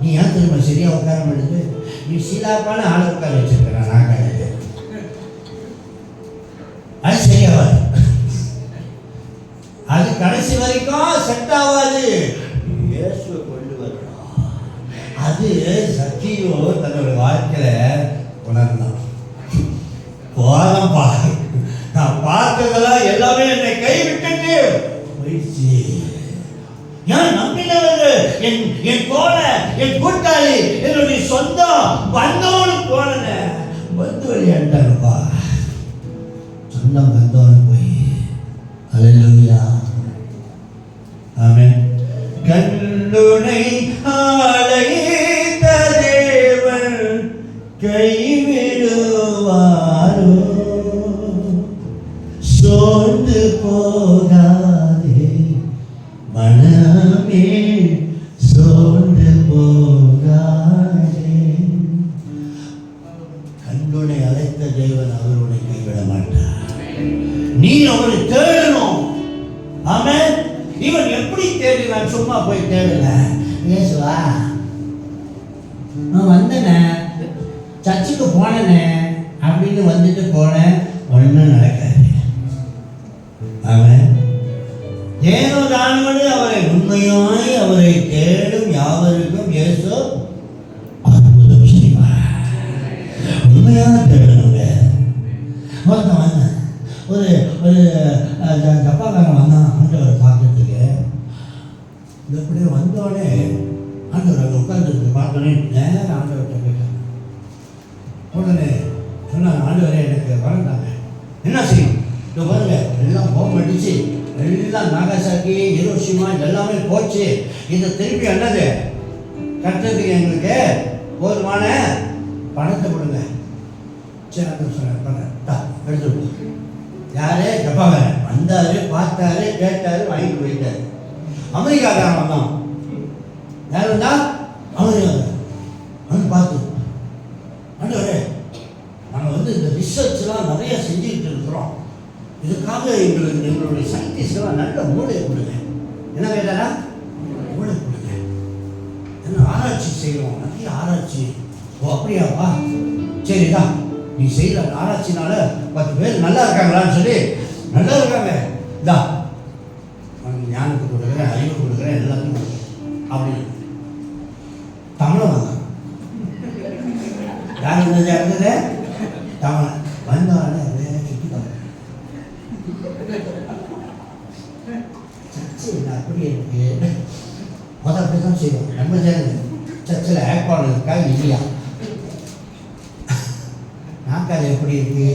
நீ ஏன் திரும்ப சரியா உட்கார மாடுது, நீ சீலாப்பான ஆளை உட்கார வச்சிருக்க. நான் கிடையாது, அது சரியாவாது, அது கடைசி வரைக்கும் செட் ஆகாது. இயேசுவை கொண்டு வரணும். அது சத்தியோ தன்னோட வாழ்க்கையில உணர்ந்தான். போதப்பா, நான் பார்த்ததெல்லாம் எல்லாமே என்னை கைவிட்டு போயிடுச்சு. நான் நம்பினவர்கள், என் போல, என் கூட்டாளி, என்னுடைய சொந்தம் வந்தவனு போன வந்து வழியாண்டாருப்பா. சொந்தம் வந்தவனு போய் அல்லேலூயா. ஆமென். கண்ணுனை ஆளைத்த தேவன் கைவிடுவாரோ, சோர்ந்து போகாதே மனமே, சோர்ந்து போகாதே. கண்ணுனை அழைத்த தேவன் அவருடைய கைவிட மாட்டார். நீ அவரை தேடணும். ஆமென். இவன் எப்படி தேடினான், சும்மா போய் தேடல. இயேசுவா நான் வந்தனே, சர்ச்சுக்கு போனேனே அப்படின்னு வந்துட்டு போனேன், ஒன்றும் நடக்காது. அவன் ஏனோ தானோடு அவரை உண்மையாய் அவரை தேடும் யாவருக்கும் இயேசு அற்புதம் செய்வார். உண்மையாக தேடணுங்க. ஒருத்தன் வந்தான், ஒரு ஜப்பாக்காரன் வந்தான் ஆண்டவரை பார்க்கறதுக்கு. இப்படியே வந்தோடனே ஆண்டவர் அங்கே உட்காந்துருக்கு பார்த்தோன்னே நேரம் ஆண்டவர்கிட்ட போயிட்டாங்க. உடனே சொன்னாங்க, ஆண்டவரே எனக்கு வளர்ந்தாங்க, என்ன செய்யும் இப்போ பாருங்க, எல்லாம் போம் அடிச்சு, எல்லாம் நாகாசாக்கி, ஹிரோஷிமா எல்லாமே போச்சு. இதை திருப்பி என்னது கட்டுறதுக்கு எங்களுக்கு போதுமான பணத்தை கொடுங்க. சரி சொன்னேன், பண்ண எடுத்துட்டு யாரு ஜப்பாக்காரன் வந்தாரு, பார்த்தாரு, கேட்டாரு, வாங்கிட்டு போயிட்டாரு. அமெரிக்காக்காரன் வந்தான். யார் வந்தா? அமெரிக்காக்காரன் வந்து பார்த்து, ஆண்டவரே நாங்கள் வந்து இந்த ரிசர்ச்லாம் நிறைய செஞ்சுக்கிட்டு இருக்கிறோம், இதுக்காக எங்களுடைய சயின்டிஸ்ட்லாம் நல்ல மூளையை கொடுங்க. என்ன கேட்டாரா? மூளை கொடுங்க, என்ன ஆராய்ச்சி செய்கிறோம், நிறைய ஆராய்ச்சி. ஓ அப்படியாப்பா, சரிதா, நீ செய்கிற ஆராய்ச்சினால 10 பேர் நல்லா இருக்காங்களான்னு சொல்லி, நல்லா இருக்காங்க, இதா ஞானத்தை கொடுக்குறேன், அறிவு கொடுக்குறேன், எல்லாத்தையும் கொடுக்குறேன். அப்படின்னு தமிழன் வந்தான். யார் இந்த இடத்துல தமிழன் வந்தாலே அப்படியே சுற்றிட்டாங்க. சர்ச்சு அப்படி இருக்கு. முதல் அப்படி தான் செய்வோம். நம்ம சர்ச்சில் ஏற்பாடு இருக்கா இல்லையா? நாக்கால் எப்படி இருக்கு?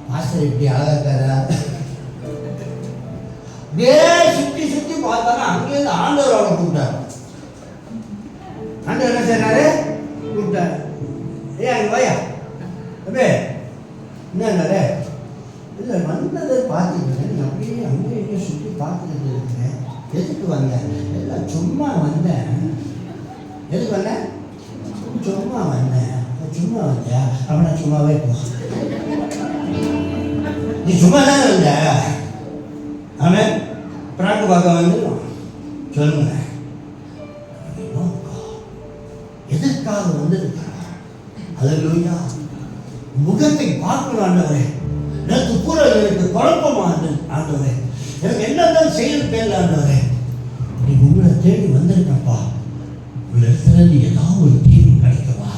மாஸ்டர் இப்படி அழகாக்காரா? அப்படியே சுற்றி சுற்றி பார்த்தாங்க. அங்கேருந்து ஆண்டவர் அவரை கூப்பிட்டார். ஆண்டவர் என்ன செய்யறாரு? கூப்பிட்டார். ஏன் அங்கே வாயா அப்படியே என்னன்னாரு? இல்லை வந்ததை பார்த்துக்கிறேன். நீ அப்படியே அங்கே இங்கே சுற்றி பார்த்துக்கிட்டு இருக்கிறேன். எதுக்கு வந்தேன்? இல்லை சும்மா வந்தேன். எதுக்கு வந்தேன்? சும்மா வந்தேன். சும்மா வந்தியா? அப்படின்னா சும்மாவே போ. நீ சும்மா தானே வந்த. அவன் பிராக்கு பார்க்க வந்து சொல்லுங்க எதற்காக வந்திருக்கிறான்? அல்லேலூயா. முகத்தை பார்க்கணும் ஆண்டவரே. எனக்கு பூரா எனக்கு குழப்பமா ஆண்டவரே. எனக்கு என்னதான் செய்யறது தெரியல ஆண்டவரே. நீ உங்களை தேடி வந்திருக்கப்பா. உங்களை இடத்துல ஏதாவது ஒரு தீர்வு கிடைக்கவா?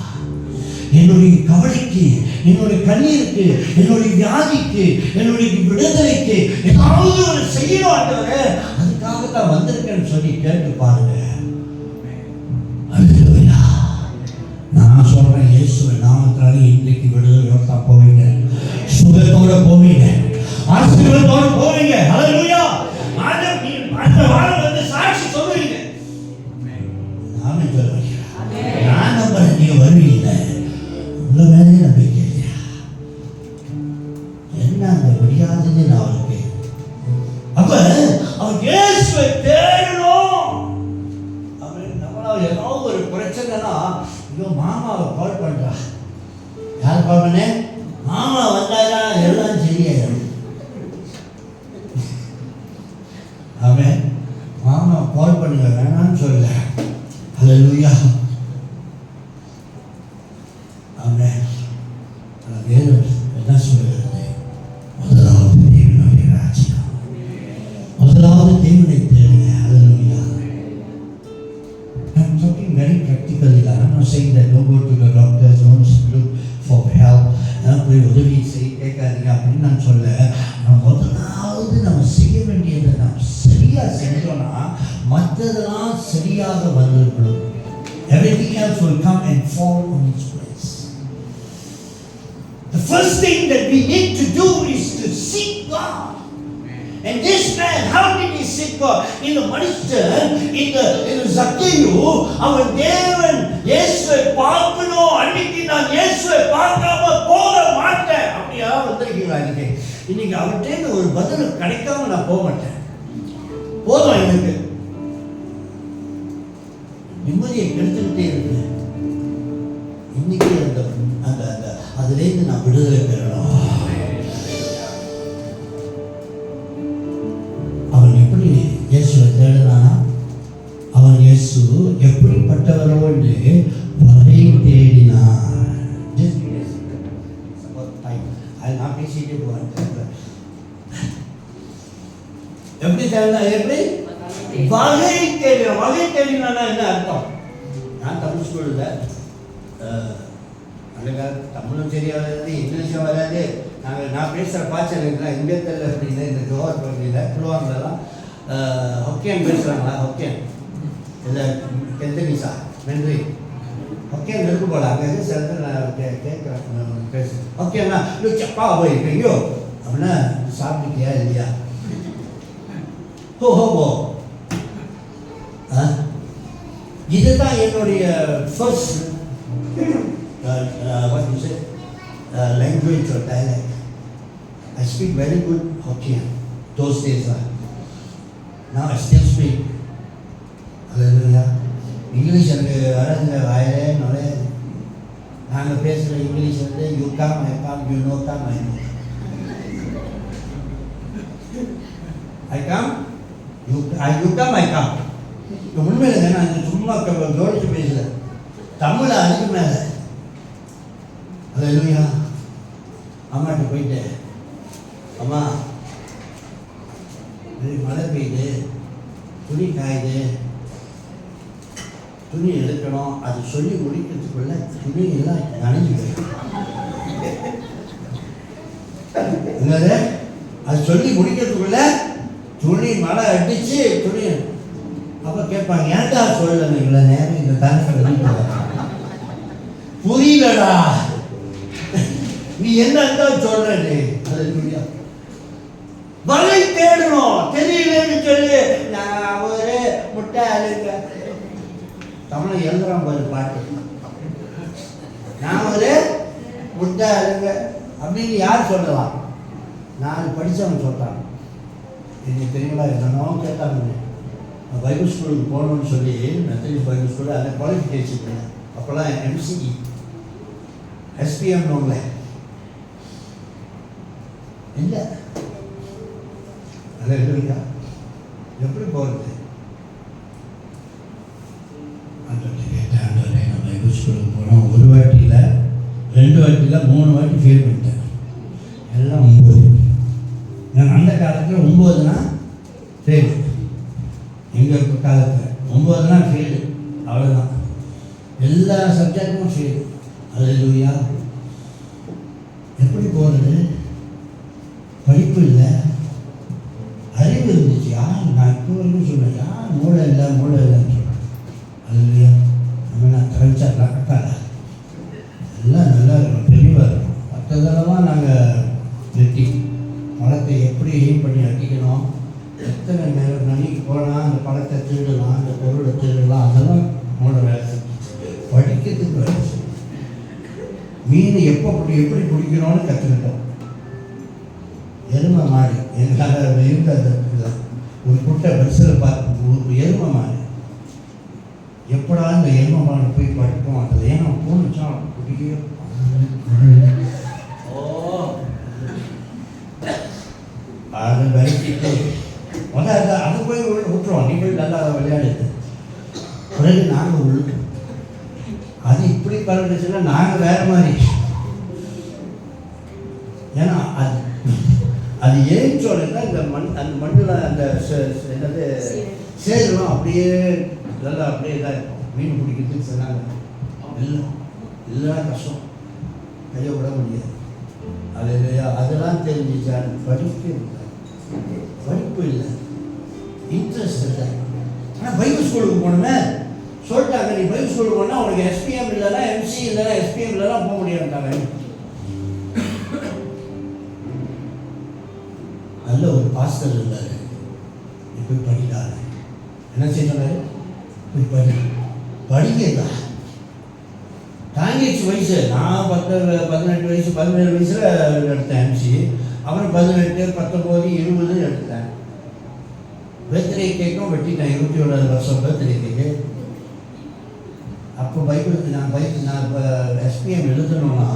என்னுடைய கவலைக்கு, என்னுடைய கண்ணீருக்கு, என்னுடைய வியாதிக்கு, என்னுடைய விடுதலைக்கு ஏதாவது ஒரு செய்யணும் ஆண்டவரே. அதுக்காகத்தான் வந்திருக்கேன்னு சொல்லி கேட்டு பாருங்க. நான் சொல்றேன், இயேசுவை நாமத்தால இன்றைக்கு விடுதலையோட தான் போவீங்க, சுகத்தோட போவீங்க, ஆசீர்வாதத்தோட போவீங்க. ஹல்லேலூயா. அந்த வாரம் வந்து சாட்சி சொல்லுவீங்க. நாமே சொல்லுவீங்க. நான் நம்புறேன் நீங்க வருவீங்க. உங்க மேலே நம்பிக்கை இல்லையா? என்ன அந்த முடியாதுன்னு நான் அவருக்கு அப்ப அவன் இயேசுவை தேடணும். அப்படின்னு நம்மளால ஏதாவது ஒரு பிரச்சனைனா ஐயோ மாமாவை கால் பண்றா. யார் கால் பண்ண? மாமா வந்தாரா எல்லாம் சரியாயிடும். அவன் மாமா கால் பண்ணுங்க வேணான்னு சொல்ல. ஹல்லேலூயா. அவன் வேறு என்ன சொல்லுகிறது? முதலாவது தேவனுடைய ராஜ்யம், முதலாவது தேவனை தேடுங்க. ஹல்லேலூயா. I'm talking very practically. I'm not saying that don't go to the doctor, don't look for help. போய் உதவி கேட்காதீங்க அப்படின்னு நான் சொல்ல. முதலாவது நம்ம செய்ய வேண்டியதை நம்ம சரியா செஞ்சோம்னா மற்றதெல்லாம் சரியாக வந்துவிடும். Everything else will come and fall on its place. The first thing that we need to do is to seek God. And this man, how did he seek God? In the மனுஷன், in the சக்கேயு, அவன் தேவன் இயேசுவை பார்க்கணும். அன்னைக்கு நான் இயேசுவை பார்க்காம போக மாட்டேன். அப்படியா வந்திருக்கீங்களா? இன்னைக்கு அவர்கிட்ட ஒரு பதில் கிடைக்காம நான் போக மாட்டேன். போதும், எனக்கு நிம்மதியை கெடுத்துக்கிட்டே இருக்கு. இன்னைக்கு அந்த அதுலேருந்து நான் விடுதலை பெறணும். அவன் எப்படி இயேசுவை தேடினானா? அவன் இயேசு எப்படிப்பட்டவரோ என்று வகை தேடினான். நான் பேசிட்டே போறேன். எப்படி தேடினா? எப்படி வகை தேடினான். வகை தேடினா என்ன அர்த்தம்? நான் தமிழ் ஸ்கூலில் அந்த தமிழும் சரியா வராது, இங்கிலீஷும் வராது. நான் பேசுகிற பாய்ச்சல் இருக்குல்ல இங்கே தெரியல. அப்படின்னு இந்த ஜோஹர் பகுதியில் புலுவாங்கலாம் ஹொக்கேன் பேசுகிறாங்களா? ஹொக்கேன் இல்லை கெந்தனிசா நன்றி. ஹொக்கேன் இருக்கு போல. அங்கே சேர்ந்து நான் கேட்குறேன் பேசு. ஓகேண்ணா இன்னும் சப்பா போயிருக்கீங்கோ அப்படின்னா சாப்பிட்டுக்கியா இல்லையா? ஹோ ஹோ ஹோ. இதுதான் என்னுடைய first what you say language or dialect. I speak very good Hokkien those days. Now I still speak. Hallelujah. English எனக்கு வரதுல வாயிலே நுழைய. நாங்கள் பேசுகிற இங்கிலீஷ் வந்து you come I come, you know come I know. I come you come I come. உண்மையில நான் சும்மா கவனிச்சு பேசல. தமிழ் அதுக்கு மேலே. ஹல்லேலூயா. அம்மாட்ட போயிட்டு அம்மா மழை பெய்யுது துணி காயுது, துணி எடுக்கணும். அது சொல்லி முடிக்கிறதுக்குள்ள துணி எல்லாம் நனைஞ்சு போயிடும். என்னது? அது சொல்லி முடிக்கிறதுக்குள்ள துணி மழை அடிச்சு துணி. அப்போ கேட்பாங்க, ஏன்டா சொல்லலை இவ்வளோ நேரம் இந்த தனக்கு புரியலடா, நீ என்னதான் சொல்ற? அது வகை தேடணும். தெரியலன்னு சொல்லி நான் ஒரு முட்டை அழுங்க தமிழை எழுதுறான் பாரு பாட்டு. நான் ஒரு முட்டை அழுங்க அப்படின்னு யார் சொல்லலாம்? நான் படித்தவன் சொல்கிறான். எனக்கு தெரியுங்களா? என்னன்னோ கேட்டாங்க. பைபிள் ஸ்கூலுக்கு போகணும்னு சொல்லி மெத்தடிஸ்ட் பைபிள் ஸ்கூலில் அதை குவாலிஃபிகேஷன். அப்போல்லாம் எம்சிஇ எஸ்பிஎம் நோங்கள இல்லை. அதை எழுதுறீங்க எப்படி போகிறது? அந்த கேட்டேன், ஆண்டவரே நான் பைபிள் ஸ்கூலுக்கு போனோம். ஒரு வாட்டியில் 2 வாட்டியில் 3 வாட்டி ஃபெயில் பண்ணிட்டேன். எல்லாம் 9. நான் அந்த காலத்தில் 9னா ஃபெயில். எங்கள் காலத்தில் 9னா ஃபெயிலு, அவ்வளோதான். எல்லா சப்ஜெக்டும் ஃபெயில். அல்லேலூயா. எப்படி போகிறது? படிப்பு இல்லை, அறிவு இருந்துச்சு. நான் இப்போ வரைக்கும் சொன்னேன், மூளை இல்லைன்னு சொல்கிறேன். அல்லேலூயா. நம்ம நான் கரெக்டாக கரெக்டாக எல்லாம் நல்லா இருக்கணும், தெளிவாக இருக்கணும். மற்றதெல்லாம் நாங்கள் வெட்டி பழத்தை எப்படி எய்ம் பண்ணி அடிக்கணும், எத்தனை நேரம் மணிக்கு போனால் அந்த பழத்தை திருடலாம், அந்த பொருளை திருடலாம், அதெல்லாம் மூளை வேலை. படிக்கிறதுக்கு வேலை. மீன் எப்படி பிடிக்கணும்னு கற்றுக்கிட்டோம். எருமை மாறி எங்களால் இருந்த ஒரு குட்டை பஸ்ஸில் பார்த்து ஒரு எருமை மாறி எப்படா இந்த எருமை மாறி போய் படிப்போம். அதில் ஏன்னா போனுச்சா குட்டிக்கே அதை விரட்டிட்டு அதை போய் விட்டுருவோம். நீ போய் நல்லா விளையாடுது. பிறகு நாங்கள் விழுட்டோம். அது இப்படி பரவாயில்லைச்சுன்னா நாங்கள் வேறு மாதிரி. ஏன்னா அது ஏன் சொல்லுன்னா இந்த அந்த மண்ணில் அந்த என்னது சேருலாம் அப்படியே நல்லா அப்படியே இதாக இருக்கும். மீன் பிடிக்கிறதுக்கு சொன்னாங்க. இல்லைன்னா கஷ்டம், கையை விட முடியாது. அது இல்லையா? அதெல்லாம் தெரிஞ்சிச்சு. அது படிப்பு இல்லை, படிப்பு இல்லை, இன்ட்ரெஸ்ட் இல்லை. ஆனால் பைபிள் ஸ்கூலுக்கு போகணுமே சொல்லிட்டாங்க. நீ பைபிள் ஸ்கூலுக்கு போனால் உனக்கு எஸ்பிஎம் இல்லைன்னா எம்சி இல்லைன்னா எஸ்பிஎம் இல்லைன்னா போக முடியாதுட்டாங்க. நல்ல ஒரு பாஸ்டர் இருந்தார். போய் படிக்கிறாரு. என்ன செய்யறாரு? போய் படிக்கிறதா தாங்கிச்சு வயசு. நான் 18 வயசு 17 வயசில் எடுத்தேன் எம்சி. அப்புறம் 18, 19, 20 எடுத்தேன். பர்த்டே கேக்கும் வெட்டிட்டேன். 21 வருஷம் பர்த்டே கேக்கு. அப்போ நான் இப்போ எஸ்பிஎம் எழுதணும்னா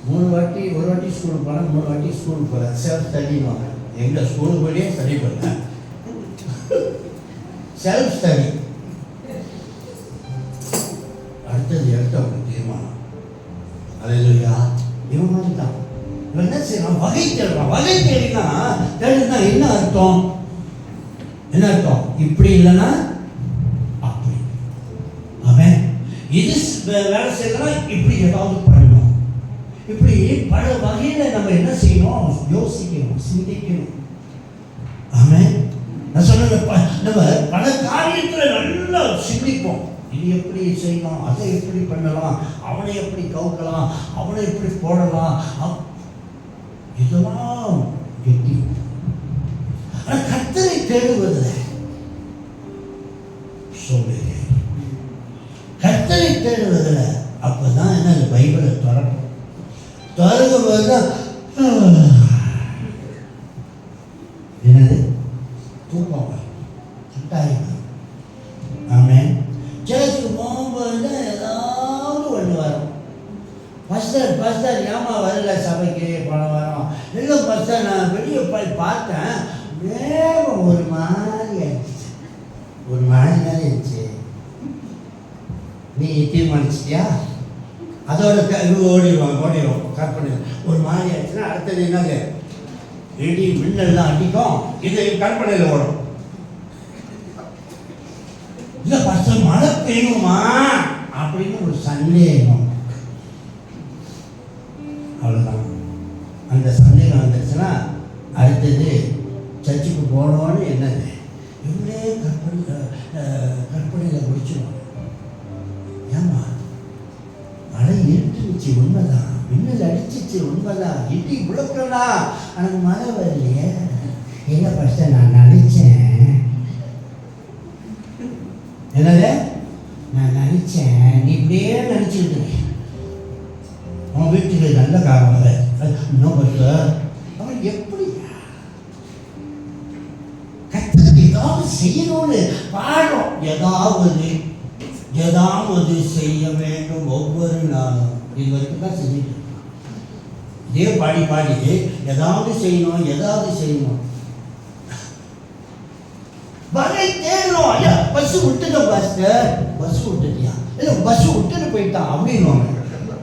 3 வாட்டி, ஒரு வாட்டி ஸ்கூலுக்கு போனேன், 3 வாட்டி ஸ்கூலுக்கு போகிறேன். செல்ஃப் ஸ்டடின்னு எங்கள் ஸ்கூலுக்கு போய் ஸ்டடி பண்ணேன். Self study. அடுத்தது எடுத்தவங்க தீர்மானம். அல்லேலூயா. இவன் மாதிரி தான். இவன் என்ன செய்யலாம்? வகை தேடுறான். வகை தேடினா என்ன அர்த்தம்? என்ன அர்த்தம்? இப்படி இல்லைன்னா அப்படி. அவன் இது வேலை செய்யலாம், இப்படி ஏதாவது பண்ணணும். இப்படி பல வகையில் நம்ம என்ன செய்யணும்? யோசிக்கணும், சிந்திக்கணும். ஆமென். நான் சொன்ன நம்ம பல காரியத்தில் நல்லா சிந்திப்போம். இது எப்படி செய்யலாம், அதை எப்படி பண்ணலாம், அவனை எப்படி கவுக்கலாம், அவனை எப்படி போடலாம், இதெல்லாம் கெட்டி. ஆனால் கர்த்தரை தேடுவதில் சொல்லுங்க. கர்த்தரை தேடுவதில் அப்பதான் என்ன பைபிளை திறக்கும். திறக்கும்போது தான் என்னது தூக்கம் கட்டாயம். ஆமென். சேர்ச்சுக்கு போகும்போது தான் ஏதாவது ஒன்று வரும். பஸ்டர் ஏமா வரல சபைக்கு போன வாரம்? இல்லை பஸ்டர், நான் வெளியே போய் பார்த்தேன், மேகம் ஒரு மாதிரி ஆயிடுச்சு. ஒரு மாதிரி இருந்துச்சு. நீ தீர்மானிச்சிட்டியா? அதோட ஓடிடுவோம் கற்பனை. ஒரு மாதிரி ஆயிடுச்சுன்னா அடுத்தது என்னது? இடி மின்னல்லாம் அடிக்கும். இது கற்பனையில் ஓடும். இல்லை பாஸ்டர் மழை பெய்யுமா அப்படின்னு ஒரு சந்தேகம். அவ்வளோதான். அந்த சந்தேகம் வந்துருச்சுன்னா அடுத்தது சர்ச்சுக்கு போனோன்னு என்னது இவங்களே கற்பனையில் முடிச்சிடும். ஏமா மழை இருட்டுச்சு உண்மைதான், மின்னல் அடிச்சிச்சு உண்மைதான், இடி முழக்கலாம், எனக்கு மழை வரலையே. என்ன ஃபஸ்ட்டு நான் நினைச்சேன், என்னது நான் நினைச்சேன், நீ இப்படியே நினச்சிக்கிட்டு உன் வீட்டுக்கு நல்ல காரணம் இல்லை இன்னும் ஃபஸ்ட்டு அவன் எப்படி கத்தருக்கு ஏதாவது செய்யணும்னு பாடுறோம். ஏதாவது செய்ய வேண்டும் ஒவ்வொரு நாளும். இது வரைக்கும் தான் செஞ்சுட்டு இதே பாடி ஏதாவது செய்யணும். வகை தேடணும். ஐயா பஸ் விட்டுட்டோம் பாஸ்டர், பஸ் விட்டுட்டியா? இல்லை பஸ் விட்டுட்டு போயிட்டான் அப்படின்னு.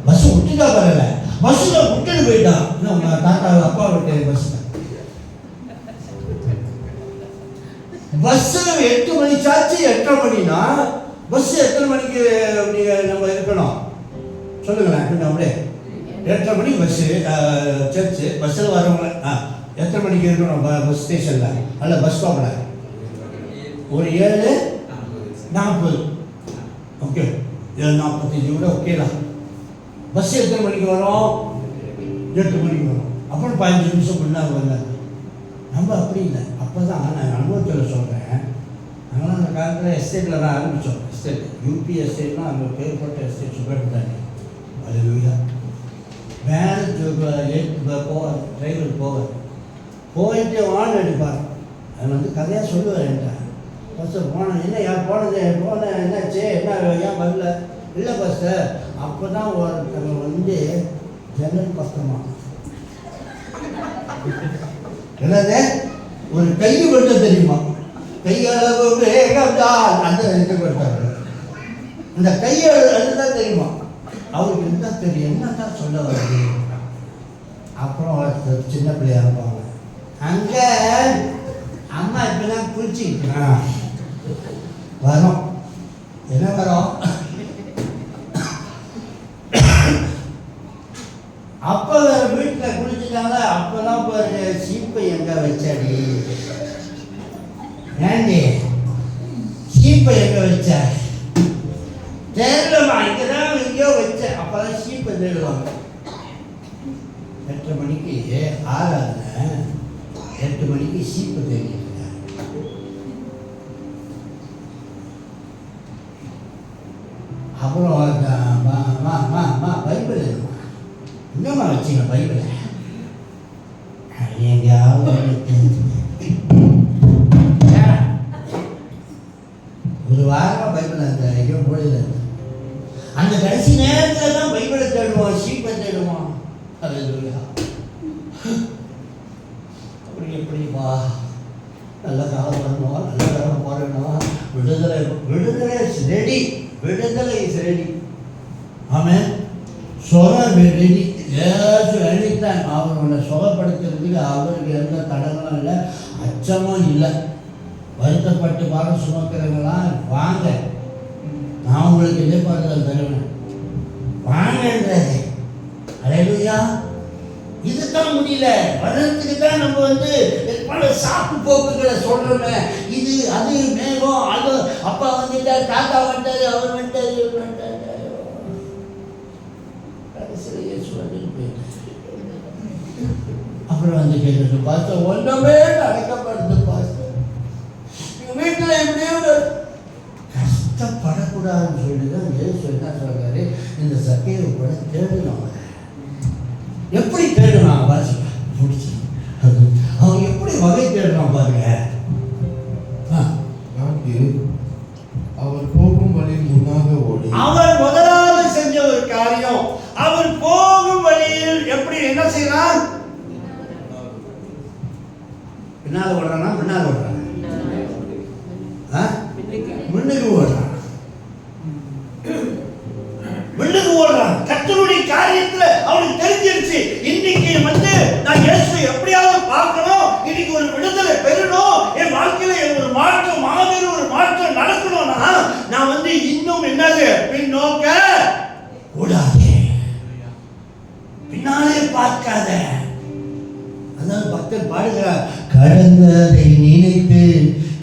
பஸ் விட்டுட்டா வரல, பஸ்ஸில் விட்டுட்டு போயிட்டான். இல்லை உங்கள் தாத்தா அப்பா விட்டு பஸ்ஸில் 8 மணி சாச்சு, 8:30 மணினா பஸ் எத்தனை மணிக்கு நம்ம இருக்கணும் சொல்லுங்களேன். நம்மளே 8:30 மணிக்கு பஸ்ஸு சர்ச்சு. பஸ்ஸில் வரவங்கள எத்தனை மணிக்கு இருக்கணும் பஸ் ஸ்டேஷனில் அல்ல பஸ் ஸ்டாப்பில்? ஒரு 7:40. ஓகே 7:45 கூட ஓகே தான். பஸ் எத்தனை மணிக்கு வரும்? 8 மணிக்கு வரும். அப்புறம் 15 நிமிஷம் முன்னாடி வரல. நம்ம அப்படி இல்லை. அப்போ தான் நான் அனுபவத்தில் சொல்கிறேன். நாங்களாம் அந்த காலத்தில் எஸ்டேட்டில் தான் ஆரம்பித்தோம். எஸ்டேட் யூபி எஸ்டேட்னால் அங்கே பேர் போட்ட எஸ்டேட் சுப்பிரமணியம். அது வேன் போவார், டிரைவர் போயிட்டு வான் அடிப்பார். அது வந்து கதையாக சொல்லுவார் என்கிட்ட. பஸ்ஸர் போனேன், என்ன யார் போனேன் என்னாச்சு, என்ன ஏன் வரல? இல்லை பஸ்ஸர். அப்போ தான் ஒருத்தவங்க வந்து ஜன்னல் பக்கமாக என்னது ஒரு கை வெட்ட தெரியுமா? கையளவு அந்த கொடுத்தாரு. அந்த கையெழுதான் தெரியுமா? அவருக்கு என்ன தெரியும், என்னதான் சொல்ல வருது. அப்புறம் சின்ன பிள்ளையா இருப்பாங்க, அங்கே அம்மா இப்பதான் குளிச்சுக்கிட்டான் வரும். என்ன வரும்? அப்போ வீட்டில் குளிச்சுட்டாங்க. அப்போதான் பாரு சீப்பை எங்கே வச்சாடி, ஏண்டி சீப்பை எங்கே வச்ச? தெரியலம்மா, இங்கதான் எங்கேயோ வச்சேன். அப்போதான் சீப்பை தேடுவாங்க. 8 மணிக்கு ஆறாங்க, 8 மணிக்கு சீப்பை தேடிட்டு. அப்புறம் பைபிள் இருக்குமா? எங்கம்மா வச்சுங்க பைபிளை? எங்கேயாவது ஒரு வாரமாக பைபிள் அந்த ஐயோ போடல. அந்த கடைசி நேரத்தில் தான் பைபிளை தேடுவோம், சீப்பை தேடுவோம். அது அப்படி எப்படிப்பா நல்ல காலம் வரணும், நல்ல காலம் போடணும். விடுதலை இஸ் ரெடி, விடுதலை இஸ் ரெடி. ஆமென். சுகம் ரெடி. எனி டைம் அவரோட சுகப்படுத்துறதுக்கு அவருக்கு எந்த தடங்களும் இல்லை, அச்சமும் இல்லை. வருத்தப்பட்டு பாடம் சுமக்கிறவங்களாம் வாங்க, நான் உங்களுக்கு எதிர்பார்த்தல் தருவேன், வாங்கன்றது. அல்லேலூயா. இதுதான் முடியல, வர்றதுக்கு தான் நம்ம வந்து பல சாக்கு போக்குகளை சொல்றோமே. இது அது மேகம், அது அப்பா வந்துட்டார், தாத்தா வந்துட்டாரு, அவர் வந்துட்டாரு, இவர் வந்துட்டாரு. அப்புறம் வந்து கேட்டு பாஸ்டர் ஒன்றுமே நடக்கப்படுது பாஸ்டர், வீட்டில் எப்படியும் கஷ்டப்படக்கூடாதுன்னு சொல்லிதான் இயேசு என்ன சொல்றாரு, இந்த சக்கையை கூட தேடணும். எப்படி தேடுனான் பாருங்க, முடிச்சு அவன் எப்படி வகை தேடுறான் பாருங்க. அவர் போகும் வழியில் முன்னாக ஓடி, அவர் முதலாவது செஞ்ச ஒரு காரியம், அவர் போகும் வழியில் எப்படி என்ன செய்யறான்? பின்னால் ஓடுறானா முன்னால் ஓடுறான்? முன்னுக்கு ஓடுறான், முன்னுக்கு ஓடுறான். கர்த்தருடைய காரியத்துல அவனுக்கு தெரிஞ்சிருச்சு, இன்னைக்கு வந்து நான் இயேசுவை எப்படியாவது பார்க்கணும், இன்னைக்கு ஒரு விடுதலை பெறணும், என் வாழ்க்கையில ஒரு மாற்றம், மாபெரும் ஒரு மாற்றம் நடக்கணும்னா என்னது பின்னோக்க கூடாது, பின்னாலே பார்க்காத. அதான் பக்தர் பாடுகிறார், கடந்ததை நினைத்து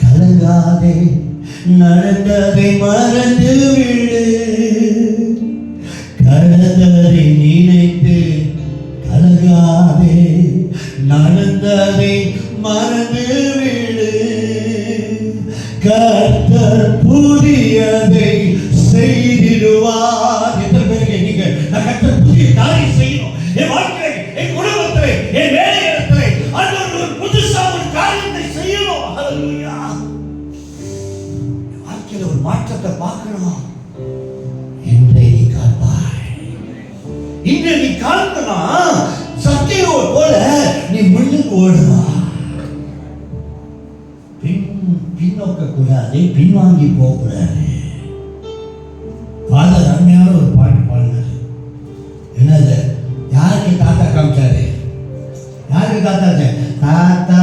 கலங்காதே, நடந்ததை மறந்து விடு. கடந்ததை நினைத்து கலங்காதே, நடந்ததை மறந்து விடு. கர்த்தர் புதியதை செய்திடுவார். எத்தனை பேருக்கு நீங்க கர்த்தர் புதிய காரியம் செய்யணும் என் வாழ்க்கையில, என் குடும்பத்திலே, என் வேலையிடத்திலே, ஆண்டவர் ஒரு புதுசா ஒரு காரியத்தை செய்யணும். ஹல்லேலூயா. வாழ்க்கையில ஒரு மாற்றத்தை பார்க்கணும். இன்றை நீ காண்பாய். இன்று நீ காண்பனா சத்தியோ போல நீ முன்னுக்கு ஓடுவா. பின்னோக்க கூடாது, பின்வாங்கி போக கூடாது. ஃபாதர் அருமையான ஒரு பாட்டு பாடினாரு. என்னது? யாருக்கு தாத்தா காமிச்சாரு? யாருக்கு தாத்தா? தாத்தா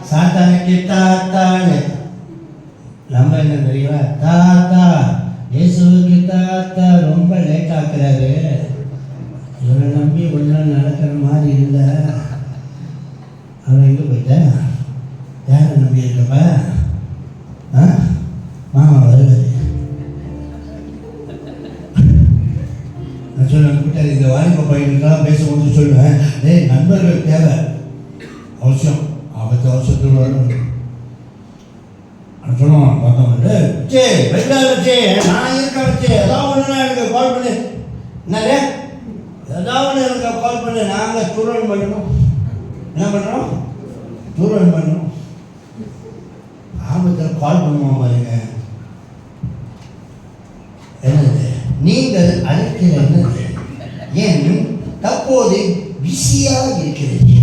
சாத்தானுக்கு தாத்தான்னு. நம்ம என்ன தெரியுமா? தாத்தா இயேசுவுக்கு தாத்தா ரொம்ப லேட் ஆக்குறாரு. இவரை நம்பி ஒன்றும் நடக்கிற மாதிரி இல்லை. அவன் எங்கே போயிட்டேன்? யாரை நம்பி இருக்கப்ப? மாமா வருவாரு. நான் சொல்லுவேன், கூட்டாளி இந்த வாலிப பையனுக்கெல்லாம் பேசும்போது சொல்லுவேன், டேய் நண்பர்கள் தேவை அவசியம், ஆபத்து அவசரத்தில் வரணும். சொல்லுவான் பார்த்தவங்க, சே வெள்ளாச்சே நான் இருக்கேன் வச்சே, ஏதாவது ஒன்றுனா எனக்கு கால் பண்ணு. என்னடே ஏதாவது ஒன்று எனக்கு கால் பண்ணு. நாங்கள் தூரல் பண்ணணும். என்ன பண்ணுறோம்? தூரல் பண்ணணும். ஆபத்தில் கால் பண்ணுவோம் பாருங்க. என்னது? நீங்கள் அழைக்கிற என்னது? ஏன் தற்போது பிஸியாக இருக்கிறது.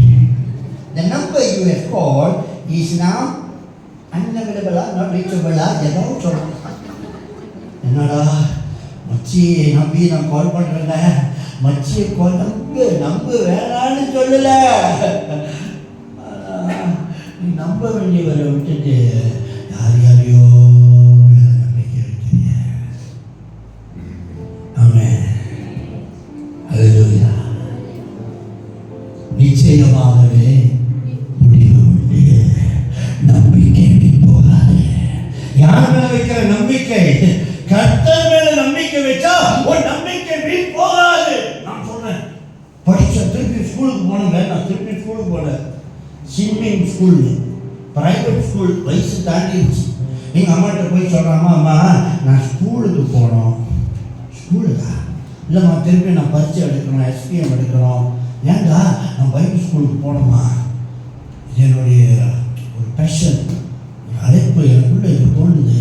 The number you have called is now unavailable, not reachable. ஏதாவது சொல்லணும். என்னடா மச்சியை நம்பி நான் கால் பண்ணுறேன், மச்சியை நம்பு வேணான்னு சொல்லல. நீ நம்ப வேண்டியவரை விட்டுட்டு யார் யாரையோ நம்பிக்கை வைக்கிறீங்க. ஆமென். ஹல்லேலூயா. நிச்சயமாகவே முடிவு உண்டு. நம்பிக்கை போகாது. யார் மேல வைக்கிற நம்பிக்கை? கர்த்தர் மேல நம்பிக்கை வச்சா ஒரு நம்பிக்கை வீண் போகாது. நான் சொன்னேன், படிச்ச திருப்பி ஸ்கூலுக்கு போனேன். நான் திருப்பி ஸ்கூலுக்கு போனேன். Swimming school, private school. வயசு தாண்டிடுச்சு. எங்கள் அம்மாட்ட போய் சொல்கிறாம்மா, அம்மா நான் ஸ்கூலுக்கு போனோம். ஸ்கூலுக்கா? இல்லைம்மா திருப்பி நான் பரீட்சை எடுக்கணும், எஸ்பிஎம் எடுக்கணும். ஏன்டா? நான் பைபிள் ஸ்கூலுக்கு போனோம்மா. என்னுடைய ஒரு பேஷன், ஒரு அழைப்பு எனக்குள்ள இது தோணுது.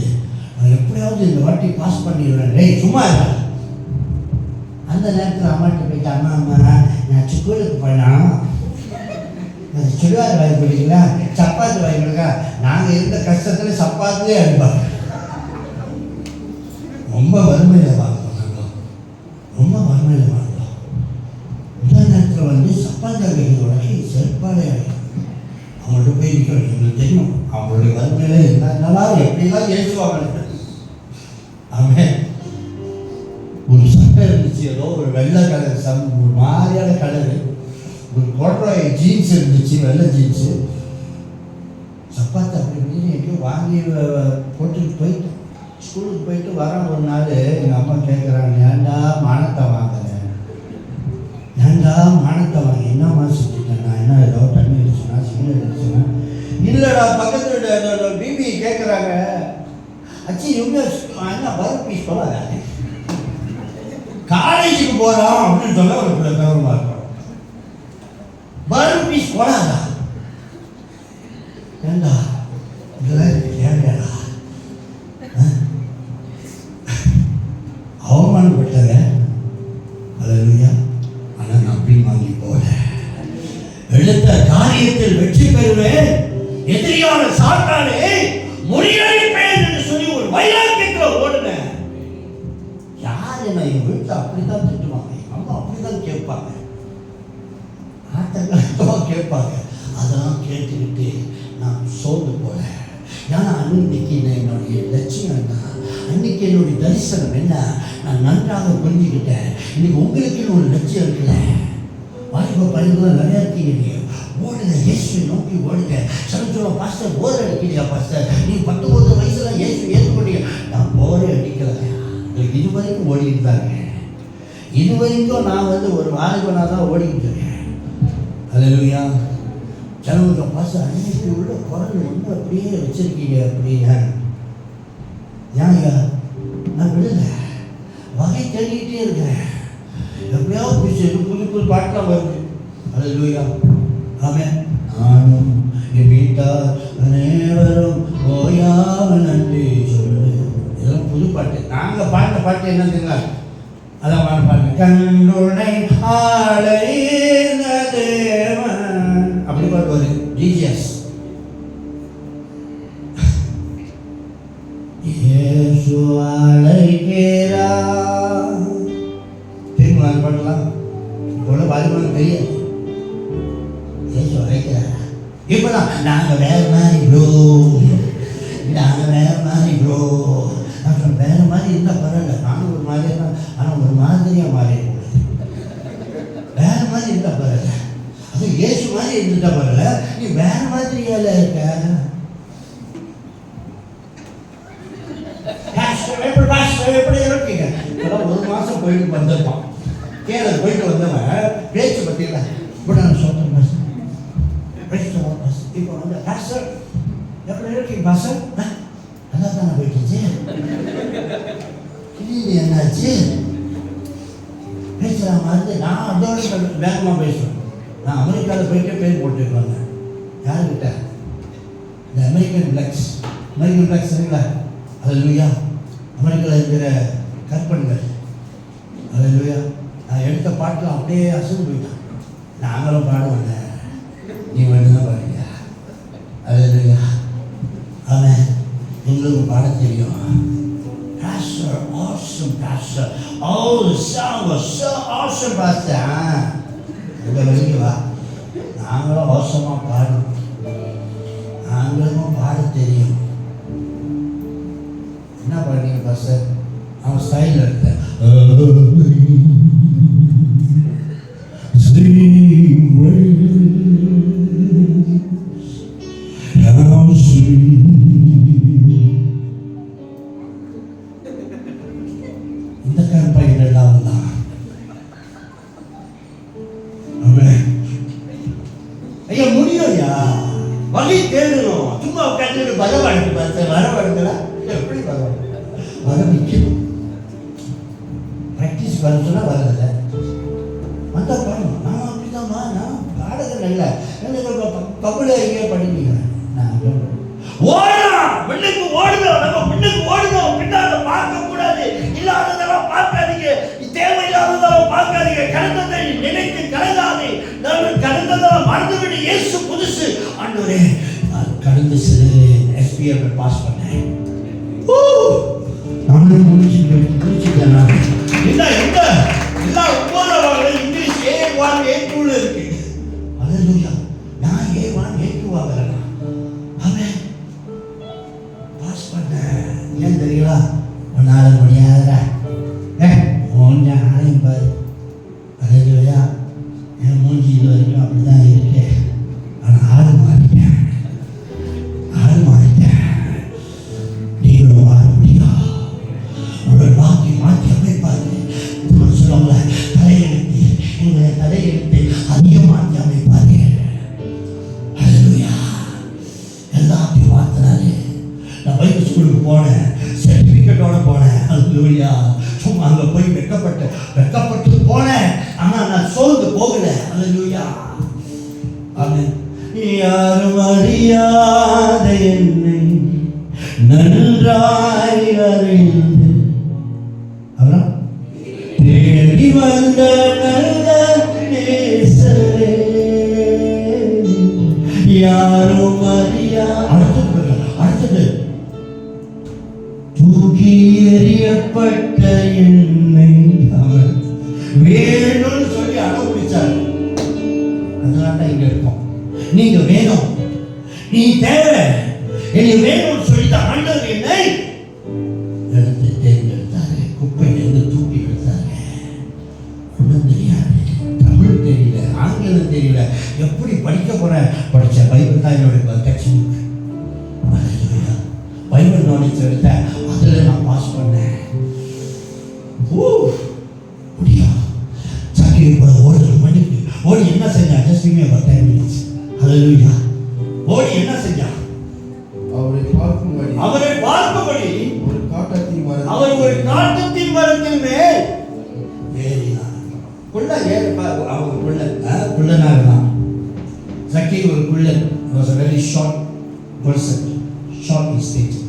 நான் எப்படியாவது இந்த வாட்டி பாஸ் பண்ணிடுவேன். டேய் சும்மா இல்லை. அந்த நேரத்தில் அம்மாட்ட போயிட்டு, அம்மா அம்மா நான் ஸ்கூலுக்கு போனோம், சுடிதார் வாங்கி கொடுக்கீங்களா, சப்பாத்தி வாங்கி கொடுக்க. நாங்கள் இருந்த கஷ்டத்தில் சப்பாத்திலே அனுப்பாங்க. ரொம்ப வறுமையில் வாங்குவோம். நாங்கள் ரொம்ப வறுமையில் வாங்குவோம். இந்த நேரத்தில் வந்து சப்பாத்தி வைக்கிற உடனே செருப்பாலே ஆகிடும். அவங்கள்ட்ட போய் நிற்கிறோம். எங்களுக்கு தெரியும் அவங்களுடைய வறுமையில என்னென்னலாம் எப்படிலாம் ஏற்றுவாங்க. அவன் ஒரு சட்டை இருந்துச்சு, ஏதோ ஒரு வெள்ளை கலர், ஒரு மாதிரியான கலரு, ஒரு கோட்ராய் ஜீன்ஸ் இருந்துச்சு, வெள்ளை ஜீன்ஸு. சப்பாத்தி அப்படி இப்படின்னு எங்கேயோ வாங்கி போட்டுட்டு போயிட்டேன். ஸ்கூலுக்கு போயிட்டு வரேன். ஒரு நாள் எங்கள் அம்மா கேட்குறாங்க, ஏன்டா மானத்தை வாங்குறேன், ஏன்டா மானத்தை வாங்க. என்னம்மா செஞ்சுட்டேன் நான்? என்ன ஏதோ தண்ணி அடிச்சுன்னா, சிக்னல் அடிச்சுன்னா? இல்லைடா பக்கத்தில் பிபி கேட்குறாங்க. அச்சி இவங்க என்ன பர்த் பீஸ் போடாத, காலேஜுக்கு போகிறோம் அப்படின்னு சொல்ல ஒரு கவனமாக இருக்கும். பர்த் பீஸ் போடாதா? ஏண்டா இதெல்லாம் கேட்கடா. அவமானப்பட்டத. ஹல்லேலூயா. ஆனால் நான் பின்வாங்கி போல எடுத்த காரியத்தில் வெற்றி பெறுவேன், எதிரியான சாத்தானே முறியடிப்பேன் என்று சொல்லி ஒரு வைராக்கியத்தில் ஓடுனேன். யார் என்ன எங்கள் வீட்டில் அப்படித்தான் திட்டுவாங்க, எங்கள் அம்மா அப்படிதான் கேட்பாங்க, ஆட்டங்கள்தான் கேட்பாங்க. அதெல்லாம் கேட்டுக்கிட்டு நான் சோர்ந்து போல. ஏன்னா அன்னைக்கு என்னுடைய லட்சியம் என்ன, அன்னைக்கு என்னுடைய தரிசனம் என்ன, நான் நன்றாக புரிஞ்சுக்கிட்டேன். இன்னைக்கு உங்களுக்குன்னு ஒரு லட்சியம் இருக்குல்ல, வாய்ப்பு பயிர்கள்லாம் நிறையா இருக்கீங்க. நீங்கள் ஓடுங்க, இயேசுவை நோக்கி ஓடுங்க. சொல்ல பாஸ்டர் போர் அடிக்கிறீங்க பாஸ்டர், நீ 19 வயசுல இயேசு ஏற்றுக்கொண்டீங்க. நான் போரே அடிக்கலை, இது வரைக்கும் ஓடிட்டு தாங்க. இது வரைக்கும் நான் ஒரு வாலிபனாக தான் ஓடிக்கிட்டு இருக்கேன். அல்லேலூயா. சிலவங்க பாஸ்டர் அன்னைக்கு உள்ள குரல் ஒன்று அப்படியே வச்சிருக்கீங்க அப்படின்னா ஏங்க நான் விடல, வகை தேடிக்கிட்டே இருக்கிறேன். எப்படியாவது புது புது பாட்டெலாம் வருது. அல்லேலூயா. ஆமென். நானும் என் வீட்டார் அனைவரும் ஓயாமல் நன்றி சொல்லு. இதெல்லாம் புது பாட்டு. நாங்கள் பாடின பாட்டு என்னதுங்க, அதான் பாட பாருங்க. கண்ணுனை ஆளையின தேவன் அப்படி பாட்டு வருது. ஜிஜிஎஸ் இயேசு அழைக்கிறா. திரும்ப நான் பாடலாம். இப்போ பாதிப்பாங்க தெரியாது. இயேசு அழைக்கிறார். இப்போதான் நாங்கள் வேற மாதிரி ப்ரோ, நாங்கள் வேற மாதிரி ப்ரோ. நான் வேற மாதிரி இருந்தால் பரவாயில்ல, நானும் ஒரு மாதிரியா தான், ஆனால் ஒரு மாதிரியாக மாறிடக்கூடாது. வேற மாதிரி இருந்தால் பரவாயில்ல, அது இயேசு மாதிரி இருந்துட்டா பரவாயில்ல, நீ வேற மாதிரியால இருக்க. எப்படி இருக்கீங்க? இப்போதான் 1 மாதம் போயிட்டு வந்திருப்பான். கேரளா போயிட்டு வந்தவன் பேச்சு பற்றியில இப்போ நான் சொல்கிறேன். இப்போ பாஸ்டர் எப்படி இருக்கீங்க பாஸ்டர்? நல்லா தானே போயிட்டுச்சு. இது என்னாச்சு பேசுகிற மாதிரி நான் அதோட வேகமாக பேசுவேன். நான் அமெரிக்காவில் போயிட்டு பேர் போட்டுருப்பாங்க. யாருக்கிட்ட? இந்த அமெரிக்கன் பிளாக்ஸ் சரிங்களா? அல்லேலூயா. அமெரிக்காவில் இருக்கிற கற்பன்கள். அல்லேலூயா. நான் எடுத்த பாட்டில் அப்படியே அசந்து போயிட்டான். நாங்களும் பாடுவாங்க, நீ மட்டும்தான் பாடுங்க. அல்லேலூயா. ஆமென். எங்களுக்கு பாட தெரியும். Pastor, awesome pastor. Oh, the song was so awesome, pastor. உங்க வெளியே வா. நாங்களும் அவசரமாக பாடும், நாங்களும் பாட தெரியும். என்ன பாடுறீங்க பாஸ்டர்? அவன் ஸ்டைலில் இருக்கேன். இந்த கருப்பையில் எல்லாம் தான். ஐயா முடியும்யா, வழி தேடணும். சும்மா உட்காந்து பரவாயில்லை பாஸ்டர், வரவாடுங்களா? எப்படி பரவாயில்ல, வர நிற்கணும். ப்ராக்டிஸ் வர சொன்னால் வரதில்லை. வந்தால் பாடணும். நான் அப்படிதாம்மா, நான் பாடகர் இல்லை. கபுல எங்கேயோ படிக்கிறேன். நான் ஓடணும், முன்னுக்கு ஓடணும். நம்ம முன்னுக்கு ஓடணும், பின்னால பார்க்க கூடாது. இல்லாததெல்லாம் பார்க்காதீங்க, தேவையில்லாததெல்லாம் பார்க்காதீங்க. கடந்ததை நினைத்து கலங்காதே. நான் கடந்ததெல்லாம் மறந்துவிடு. இயேசு புதுசு. ஆண்டவரே, நான் கடந்து SPF பாஸ் பண்ணேன். நானும் முடிச்சுட்டேன். எல்லாம் எங்க எல்லாம் ஒவ்வொரு இங்கிலீஷ் A1 A2 இருக்கு. அல்லேலூயா. நான் A1 A2 ஆகிறேன். அவன் பாஸ் பண்ணேன். ஏன் தெரியுங்களா? உன்னால முடியாத மூஞ்ச ஆளையும் பாரு. அல்லேலூயா. என் மூஞ்சி இது வரைக்கும் அப்படிதான் இருக்கு. ஆனால் ஆள் மாறிட்டேன். நீங்களும் மாற முடியும். உங்கள் வாக்கை மாற்றி அமைப்பாரு. சொல்லுவாங்கள தலையெழுத்து, எங்களை தலையெழுத்து அதிகம் மாற்றி அமைப்பாரு. அல்லேலூயா. எல்லாத்தையும் மாற்றினாரு. நான் பைபிள் ஸ்கூலுக்கு போனேன், சர்டிஃபிகேட்டோட போனேன். அல்லேலூயா. சும்மா அங்கே போய் வெட்கப்பட்டு போனேன். ஆனால் நான் சோர்ந்து போகல. அல்லேலூயா. ஆமென். யாரும் அறியாத என்னை நன்றாய் அறிந்து அப்புறம் தேடி வந்த நல்ல நேசரே, யாரும் அறியா. அடுத்தது தூக்கி எறியப்பட்ட என்னை அவர் வேணும்னு சொல்லி அடம் பிடிச்சார். அதனால தான் இங்க இருக்கோம். நீங்க வேணும், நீ தேவை. என்னை வேணும்னு சொல்லிட்டு ஆண்டவர் என்னை எடுத்து தேர்ந்தெடுத்தாரு. குப்பையிலிருந்து தூக்கி எடுத்தாரு. ஒன்றும் தெரியாது, தமிழ் தெரியல, ஆங்கிலம் தெரியல, எப்படி படிக்க போறேன்? படிச்ச பைபிள் தான் என்னோட டெக்ஸ்ட் புக். பைபிள் நாலேஜ் எடுத்தேன், அதில் நான் பாஸ் பண்ணேன். முடியா சக்கரை போல ஓடுற மணிக்கு ஓடி என்ன செஞ்சான்? Just give me about 10 minutes. ஹல்லேலூயா. ஓடி என்ன செஞ்சான்? அவரை பார்க்கும்படி ஒரு காட்டத்தின் மரத்தில் அவர் ஒரு காட்டத்தின் மரத்தின் மேல் ஏறினார். குள்ள ஏறி அவர் குள்ளனா இருந்தான். சக்கரை ஒரு குள்ளன். was a very short person, short in stature.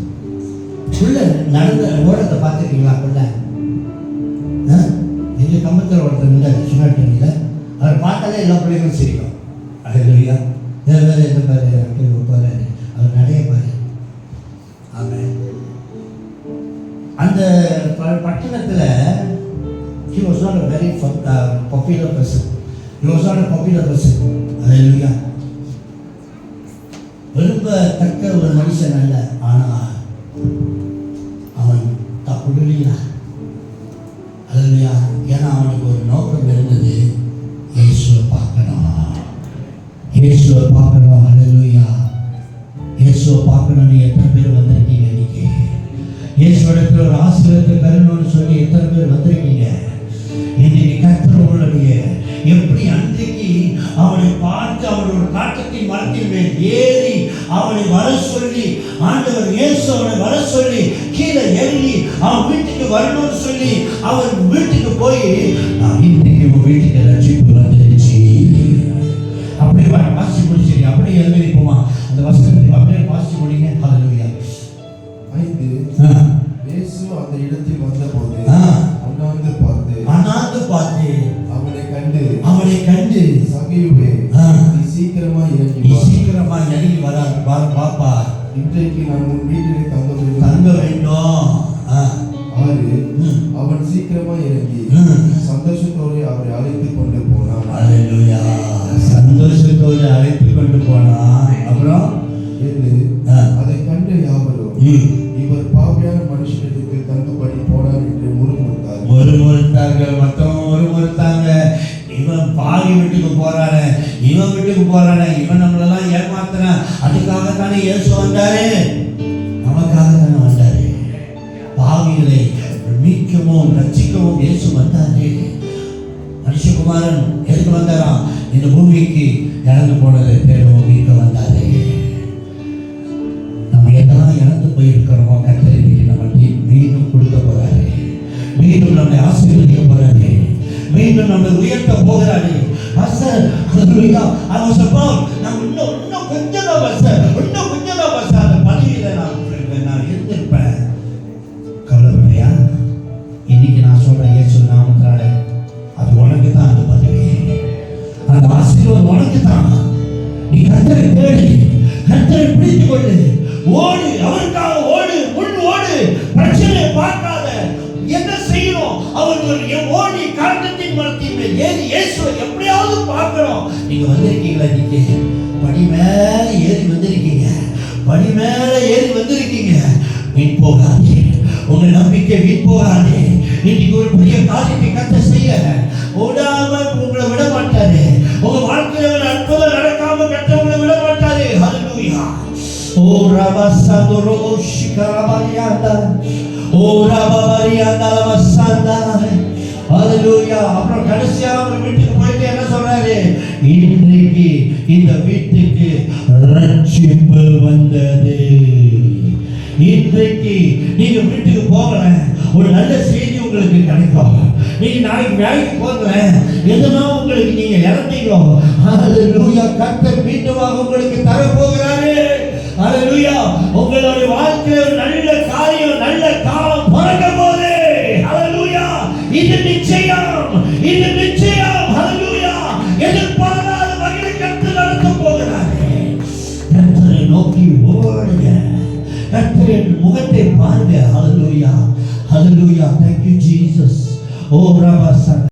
குள்ள நடந்த ஓடத்தை பார்த்துருக்கீங்களா? குள்ள எங்க கம்பத்தில் ஒருத்தர் இல்லை, சுனாட்டில அவர் பார்த்தாலே எல்லா பிள்ளைகளும் சிரிக்கும். ஹல்லேலூயா. வேறு எந்த பாரு பாரு, அவர் நிறைய பாரு. ஆமாம். அந்த பட்டணத்தில் he was not a very popular person. He was not a popular person. ஹல்லேலூயா. விரும்பத்தக்க ஒரு மனுஷன் அல்ல. ஆனால் அவன் தப்புடலியா. ஹல்லேலூயா. ஏன்னா அவனுக்கு ஒரு நோக்கம் இருந்தது, இயேசுவை பார்க்கணும், இயேசுவை பார்க்கணும். ஹல்லேலூயா. இயேசுவை பார்க்கணும்னு எத்தனை பேர் வந்திருக்கீங்க? இன்னைக்கு இயேசுவிடத்தில் ஒரு ஆசீர்வாதத்தை பெறணும்னு சொல்லி எத்தனை பேர் வந்திருக்கீங்க? இன்னைக்கு கர்த்தர் உங்களுடைய எப்படி அன்றைக்கு அவனை பார்த்து அவன் ஒரு காட்டத்தின் மரத்தின் மேல் ஏறி அவனை வர சொல்லி, ஆண்டவர் இயேசு அவனை வர சொல்லி கீழே இறங்கி அவன் வீட்டுக்கு வரணும்னு சொல்லி அவன் வீட்டுக்கு போய், நான் இன்றைக்கு உங்க வீட்டுக்கு ரட்சிப்பு வந்துருச்சு அப்படி வாசி முடிச்சிரு. அப்படியே எழுதிப்போமா அந்த வசனத்தை அப்படியே வாசி முடிங்க. ஹல்லேலூயா. 5 இயேசு அந்த இடத்தில் வந்தபோது அண்ணாந்து பார்த்து அவனை கண்டு சகேயுவே, நீ சீக்கிரமாய் இறங்கி வாப்பா, இன்றைக்கு நான் உன் வீட்டிலே தங்க வேண்டும். அவன் சீக்கிரமாய் இறங்கி சந்தோஷத்தோடு அவரை அழைத்து கொண்டு போனான். ஹல்லேலூயா. சந்தோஷத்தோடு அழைத்து கொண்டு போனான். அப்புறம் அதை கண்டு யாவரும் இவர் பாவியான மனுஷனுக்கு தங்குபடி போனார் என்று முறுமுறுத்தார்கள். மற்றவங்க முறுமுறுத்தாங்க, இவன் பாவி வீட்டுக்கு போறானே, இவன் வீட்டுக்கு போறானே, இவன் நம்மளெல்லாம் ஏமாத்துறான். அதுக்காகத்தானே இயேசு வந்தாரு, நமக்காக தானே வந்தாரு. பாவிகளை மீட்கவும் ரட்சிக்கவும் இயேசு வந்தாரு. மனுஷகுமாரன் எதுக்கு வந்தாராம்? இந்த பூமிக்கு இறந்து போனது தேடவும் மீட்க வந்தாரு. நம்ம எதெல்லாம் இறந்து போயிருக்கிறோமோ கர்த்தர் நம்ம மீண்டும் கொடுக்க போறாரு, மீண்டும் நம்மை ஆசீர்வதிக்க போறாரு, மீண்டும் நம்மை உயர்த்த போகிறாரு. Pastor hallelujah. I was about நான் இன்னும் கொஞ்சம் தான் பாஸ்டர், இன்னும் கொஞ்சம் தான் பாஸ்டர் அந்த பதவியில நான் இருந்திருப்பேன். கவலைப்படையா? இன்னைக்கு நான் சொல்றேன் இயேசு நாமத்தினால அது உனக்கு தான். அந்த பதவி, அந்த ஆசீர்வாதம் உனக்கு தான். நீ கர்த்தரை தேடி, கர்த்தரை பிடித்து கொண்டு ஓடு, அவருக்காக ஓடு, முன் ஓடு. பிரச்சனை பார்க்காத, என்ன செய்யணும்? அவருக்கு ஓடி காட்டத்தின் மரத்தின் மேல் ஏறி இயேசுவை எப்படியாவது பார்க்கணும். நீங்க வந்திருக்கீங்களா? இன்னைக்கு படி மேல ஏறி வந்திருக்கீங்க, படி மேல ஏறி வந்திருக்கீங்க. வீண் போகாதே, உங்க நம்பிக்கை வீண் போகாதே. இன்னைக்கு ஒரு பெரிய காரியத்தை கர்த்தர் செய்ய ஓடாம உங்களை விட மாட்டாரு. உங்க வாழ்க்கையில ஒரு அற்புதம் நடக்காம கர்த்தர் உங்களை விட மாட்டாரு. ஹல்லேலூயா. ஓ ரபசதுரோ ஷிகரபரியாண்டா, ஓ ரபபரியாண்டா வசந்தா. ஹல்லேலூயா. அப்புறம் கடைசியா அவர் வீட்டுக்கு போயிட்டு என்ன சொல்றாரு? இன்றைக்கு இந்த வீட்டுக்கு ரட்சிப்பு வந்தது. இன்றைக்கு நீங்க வீட்டுக்கு போகல, ஒரு நல்ல செய்தி உங்களுக்கு கிடைக்கும். நீங்க நாளைக்கு வேலைக்கு போகல, எதுனா உங்களுக்கு நீங்க இறந்தீங்களோ, ஹல்லேலூயா, கர்த்தர் மீண்டுமாக உங்களுக்கு தர போகிறாரு. ஹல்லேலூயா. உங்களுடைய வாழ்க்கையில ஒரு நல்ல காரியம், நல்ல காலம் பிறக்க போகுது. ஹல்லேலூயா. இது நிச்சயம், இது நிச்சயம். ஹல்லேலூயா. எதிர்பாராத வகையில் கர்த்தர் நடத்த போகிறாரு. கர்த்தரை நோக்கி ஓடுங்க, கர்த்தரின் முகத்தை பாருங்க. ஹல்லேலூயா. ஹல்லேலூயா. Thank you Jesus. Oh Rabba